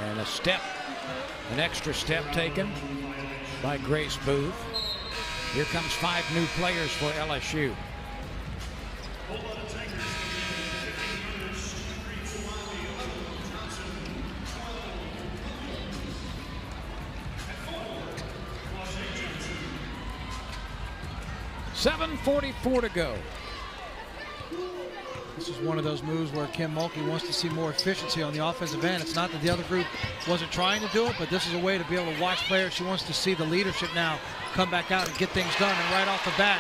And a step, an extra step taken by Grace Booth. Here comes 5 new players for LSU. .7:44 to go. This is one of those moves where Kim Mulkey wants to see more efficiency on the offensive end. It's not that the other group wasn't trying to do it, but this is a way to be able to watch players. She wants to see the leadership now come back out and get things done. And right off the bat,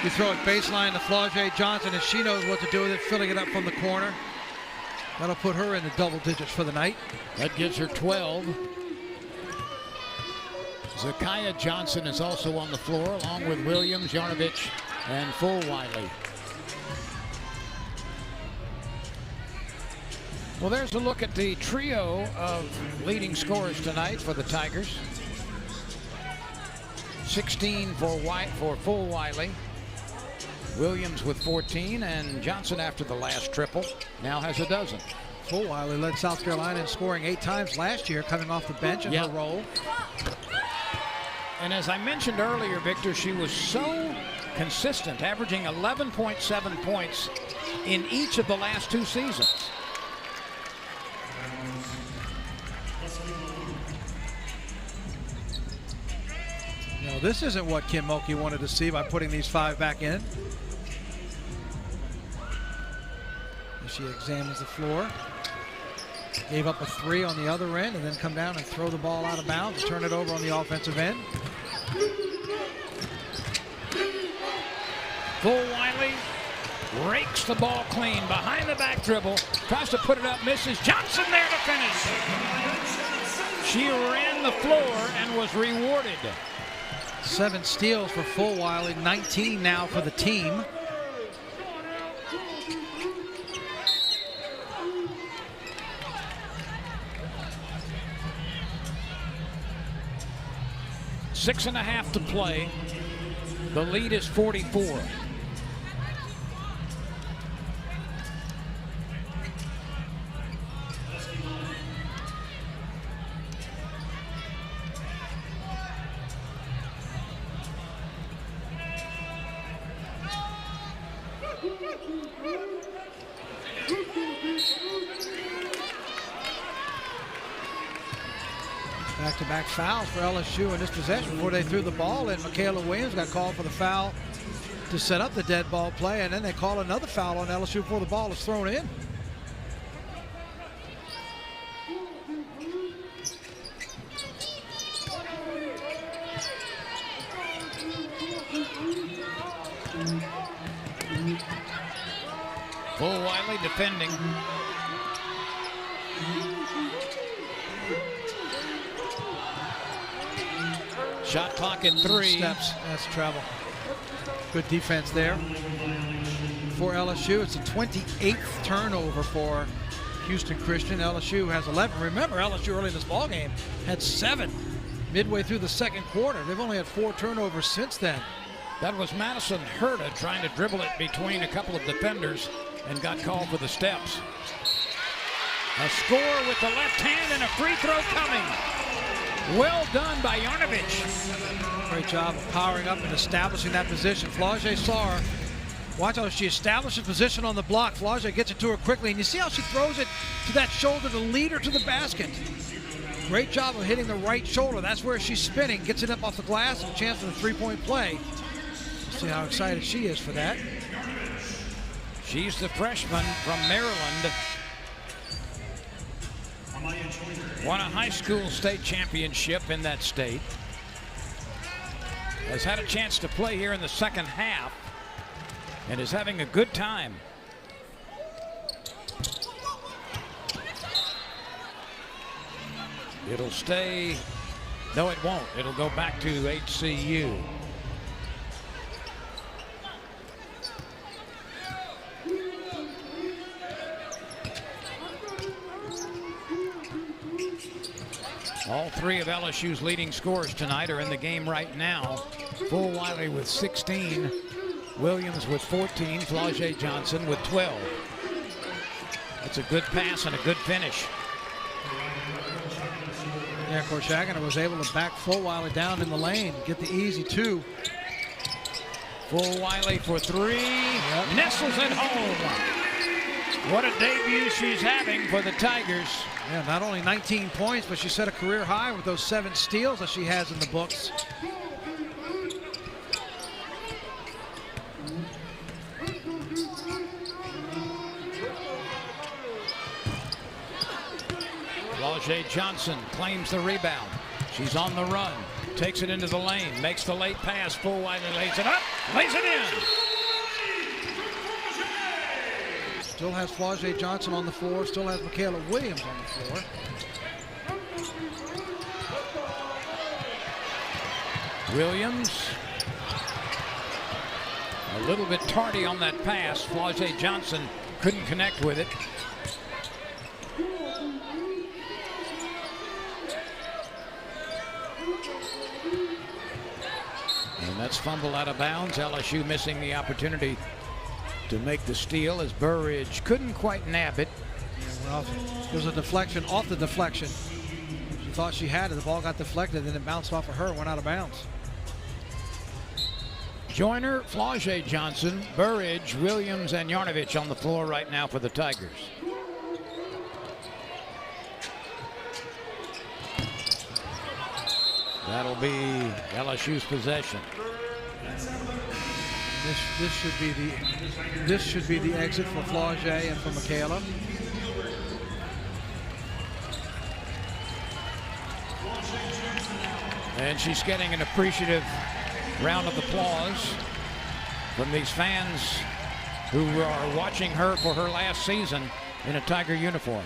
you throw it baseline to Flau'jae Johnson, and she knows what to do with it, filling it up from the corner. That'll put her in the double digits for the night. That gives her 12. Zakiya Johnson is also on the floor, along with Williams, Yarnovich, and Fulwiley. Well, there's a look at the trio of leading scorers tonight for the Tigers. 16 for Fulwiley. Williams with 14, and Johnson, after the last triple, now has a dozen. Fulwiley led South Carolina in scoring 8 times last year, coming off the bench in her role. And as I mentioned earlier, Victor, she was so consistent, averaging 11.7 points in each of the last 2 seasons. No, this isn't what Kim Mulkey wanted to see by putting these 5 back in. As she examines the floor. Gave up a 3 on the other end and then come down and throw the ball out of bounds and turn it over on the offensive end. Fulwiley rakes the ball clean behind the back dribble, tries to put it up, misses. Johnson there to finish. She ran the floor and was rewarded. 7 steals for Fulwiley, 19 now for the team. Six and a half to play. The lead is 44. Back-to-back fouls for LSU in this possession. Before they threw the ball in, Michaela Williams got called for the foul to set up the dead ball play, and then they call another foul on LSU before the ball is thrown in. Bull Wiley defending. Shot clock at 3. Steps, that's trouble. Good defense there for LSU. It's the 28th turnover for Houston Christian. LSU has 11. Remember, LSU early in this ball game had 7 midway through the second quarter. They've only had 4 turnovers since then. That was Madison Herta trying to dribble it between a couple of defenders and got called for the steps. A score with the left hand and a free throw coming. Well done by Yarnovich. Great job of powering up and establishing that position. Flaugier saw her. Watch how she establishes position on the block. Flaugier gets it to her quickly, and you see how she throws it to that shoulder to lead her to the basket. Great job of hitting the right shoulder. That's where she's spinning. Gets it up off the glass and a chance for the three-point play. See how excited she is for that. She's the freshman from Maryland. Won a high school state championship in that state. Has had a chance to play here in the second half and is having a good time. It'll stay. No, it won't. It'll go back to HCU. All 3 of LSU's leading scorers tonight are in the game right now. Bull Wiley with 16, Williams with 14, Flaugier Johnson with 12. That's a good pass and a good finish. Yeah, Korshaginer was able to back Full Wiley down in the lane, get the easy 2. Full Wiley for 3, nestles it home. What a debut she's having for the Tigers. Yeah, not only 19 points, but she set a career high with those 7 steals that she has in the books. Flaugier Johnson claims the rebound. She's on the run, takes it into the lane, makes the late pass. Full Wiley lays it up, lays it in. Still has Flaugier Johnson on the floor, still has Michaela Williams on the floor. Williams, a little bit tardy on that pass. Flaugier Johnson couldn't connect with it. And that's fumbled out of bounds. LSU missing the opportunity to make the steal as Burridge couldn't quite nab it. Yeah, well, there was a deflection off the deflection. She thought she had it. The ball got deflected, and it bounced off of her and went out of bounds. Joyner, Flaugier Johnson, Burridge, Williams, and Yarnovich on the floor right now for the Tigers. That'll be LSU's possession. This should be the exit for Flaugier and for Michaela. And she's getting an appreciative round of applause from these fans who are watching her for her last season in a Tiger uniform.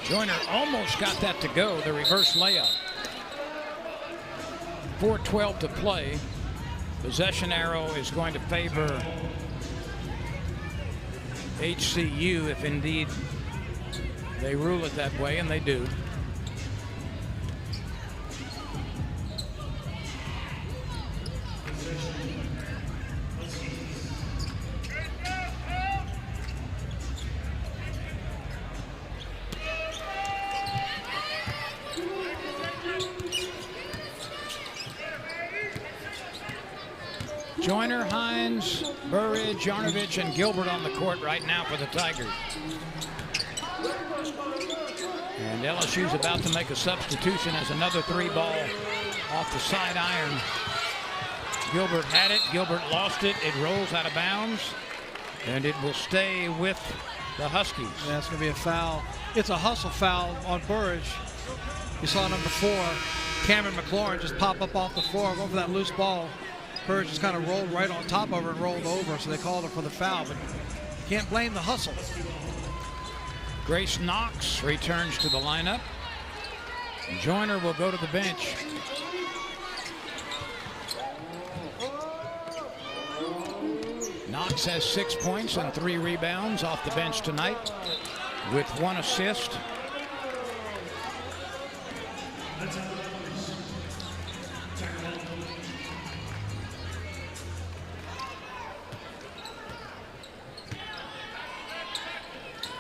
Joyner almost got that to go, the reverse layup. 4:12 to play. Possession arrow is going to favor HCU if indeed they rule it that way, and they do. Joyner, Hines, Burridge, Yarnovich, and Gilbert on the court right now for the Tigers. And LSU's about to make a substitution as another 3-ball off the side iron. Gilbert had it, Gilbert lost it, it rolls out of bounds, and it will stay with the Huskies. Yeah, it's going to be a foul. It's a hustle foul on Burridge. You saw number 4, Cameron McLaurin, just pop up off the floor, going for that loose ball. Burridge just kind of rolled right on top of her and rolled over, so they called her for the foul, but can't blame the hustle. Grace Knox returns to the lineup. Joyner will go to the bench. Knox has 6 points and 3 rebounds off the bench tonight with 1 assist.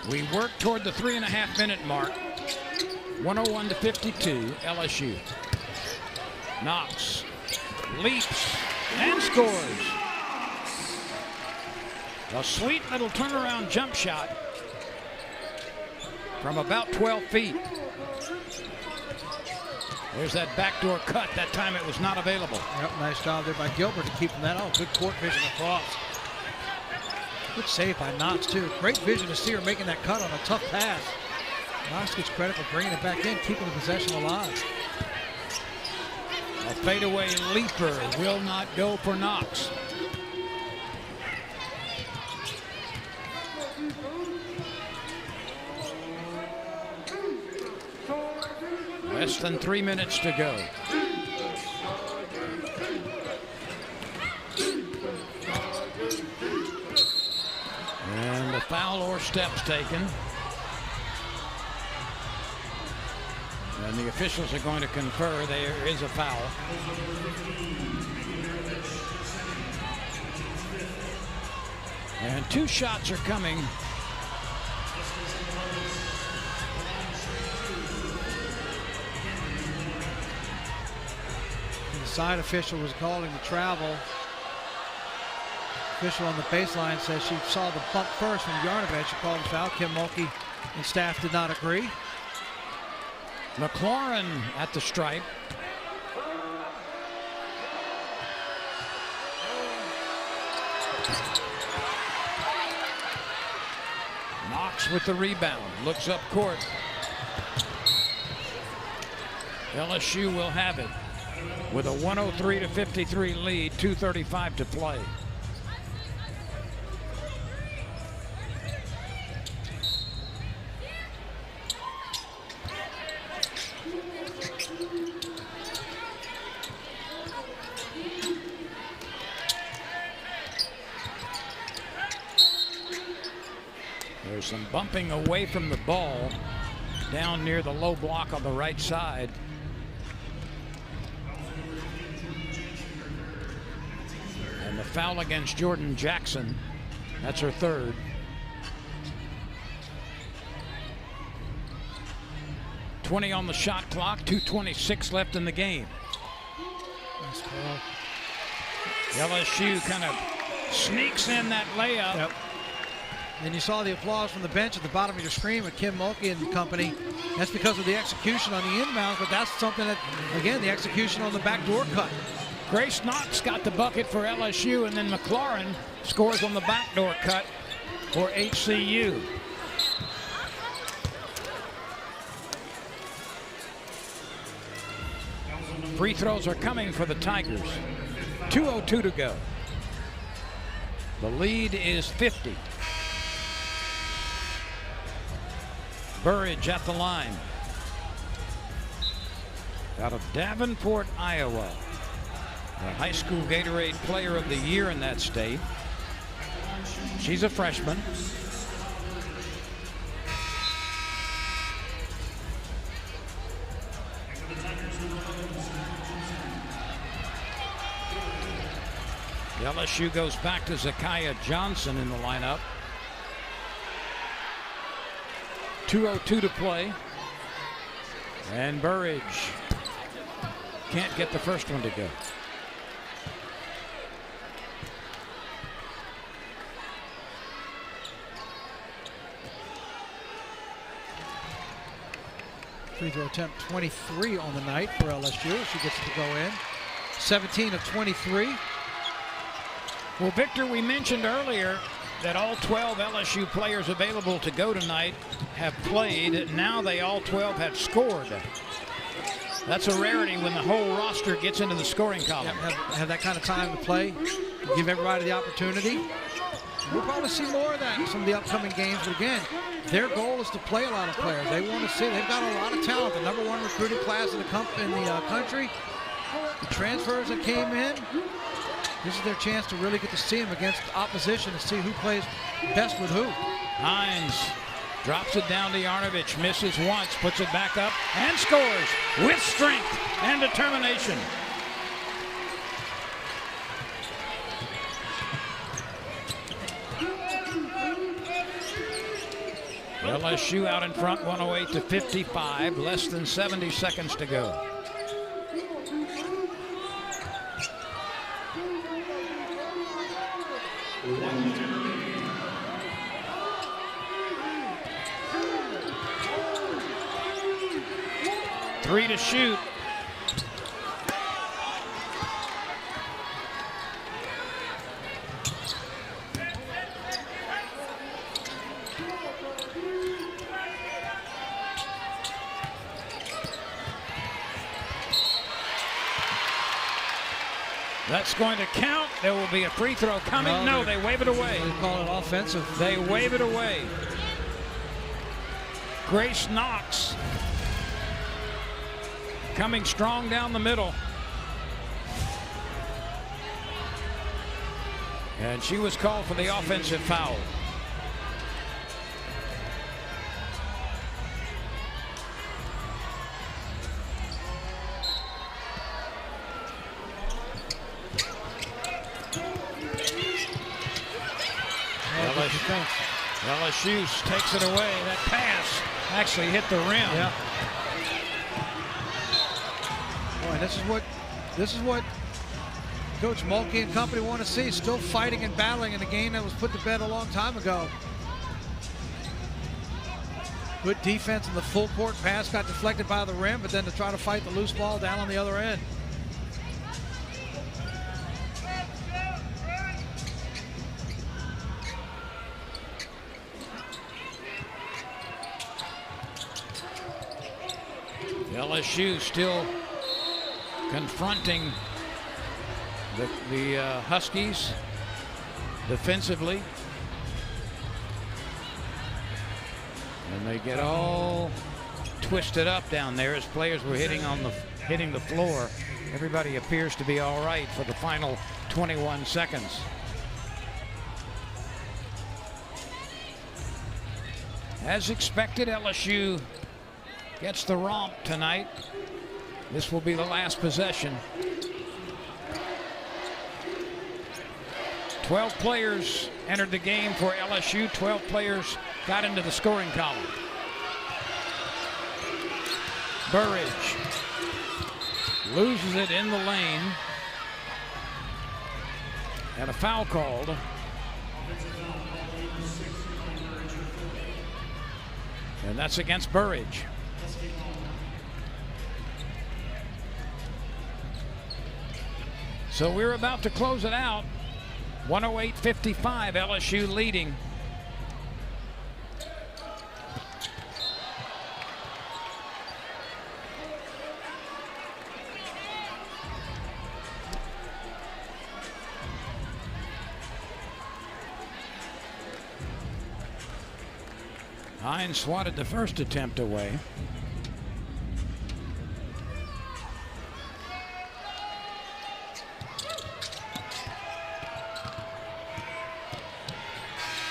We work toward the 3.5-minute mark. 101-52, LSU. Knox leaps and scores. A sweet little turnaround jump shot from about 12 feet. There's that backdoor cut. That time it was not available. Yep, nice job there by Gilbert to keep that out. Good court vision across. Good save by Knox, too. Great vision to see her making that cut on a tough pass. Knox gets credit for bringing it back in, keeping the possession alive. A fadeaway leaper will not go for Knox. Less than 3 minutes to go. And a foul or steps taken. And the officials are going to confer there is a foul. And 2 shots are coming. The side official was calling the travel. Official on the baseline says she saw the bump first from Yarnovich. She called the foul. Kim Mulkey and staff did not agree. McLaurin at the stripe. Knox with the rebound. Looks up court. LSU will have it with a 103-53 lead, 2:35 to play. There's some bumping away from the ball down near the low block on the right side. And the foul against Jordan Jackson. That's her third. .20 on the shot clock, 2:26 left in the game. Nice ball. LSU kind of sneaks in that layup. Yep. And you saw the applause from the bench at the bottom of your screen with Kim Mulkey and company. That's because of the execution on the inbounds, but that's something that, again, the execution on the backdoor cut. Grace Knox got the bucket for LSU, and then McLaurin scores on the backdoor cut for HCU. Free throws are coming for the Tigers. 2:02 to go. The lead is 50. Burridge at the line. Out of Davenport, Iowa. The high school Gatorade Player of the Year in that state. She's a freshman. LSU goes back to Zakiah Johnson in the lineup. 2:02 to play. And Burridge can't get the first one to go. Free throw attempt 23 on the night for LSU. She gets to go in. 17 of 23. Well, Victor, we mentioned earlier that all 12 LSU players available to go tonight have played. Now they all 12 have scored. That's a rarity when the whole roster gets into the scoring column. Yeah, have that kind of time to play. Give everybody the opportunity. We'll probably see more of that in some of the upcoming games. But again, their goal is to play a lot of players. They want to see. They've got a lot of talent. The #1 recruiting class in the country. The transfers that came in. This is their chance to really get to see them against opposition and see who plays best with who. Hines drops it down to Yarnovich, misses once, puts it back up, and scores with strength and determination. LSU out in front, 108 to 55, less than 70 seconds to go. Three to shoot. That's going to count. There will be a free throw coming. No, they wave it away. They call it offensive. They wave it away. Grace Knox coming strong down the middle. And she was called for the offensive foul. LSU takes it away. That pass actually hit the rim. Yeah. Boy, this is what Coach Mulkey and company want to see. Still fighting and battling in a game that was put to bed a long time ago. Good defense in the full court pass, got deflected by the rim, but then to try to fight the loose ball down on the other end. LSU still confronting the Huskies defensively. And they get all twisted up down there as players were hitting the floor. Everybody appears to be all right for the final 21 seconds. As expected, LSU gets the romp tonight. This will be the last possession. 12 players entered the game for LSU. 12 players got into the scoring column. Burridge loses it in the lane. And a foul called. And that's against Burridge. So we're about to close it out. 108-55, LSU leading. Hines swatted the first attempt away.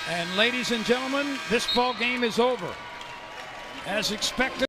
And ladies and gentlemen, this ball game is over. As expected.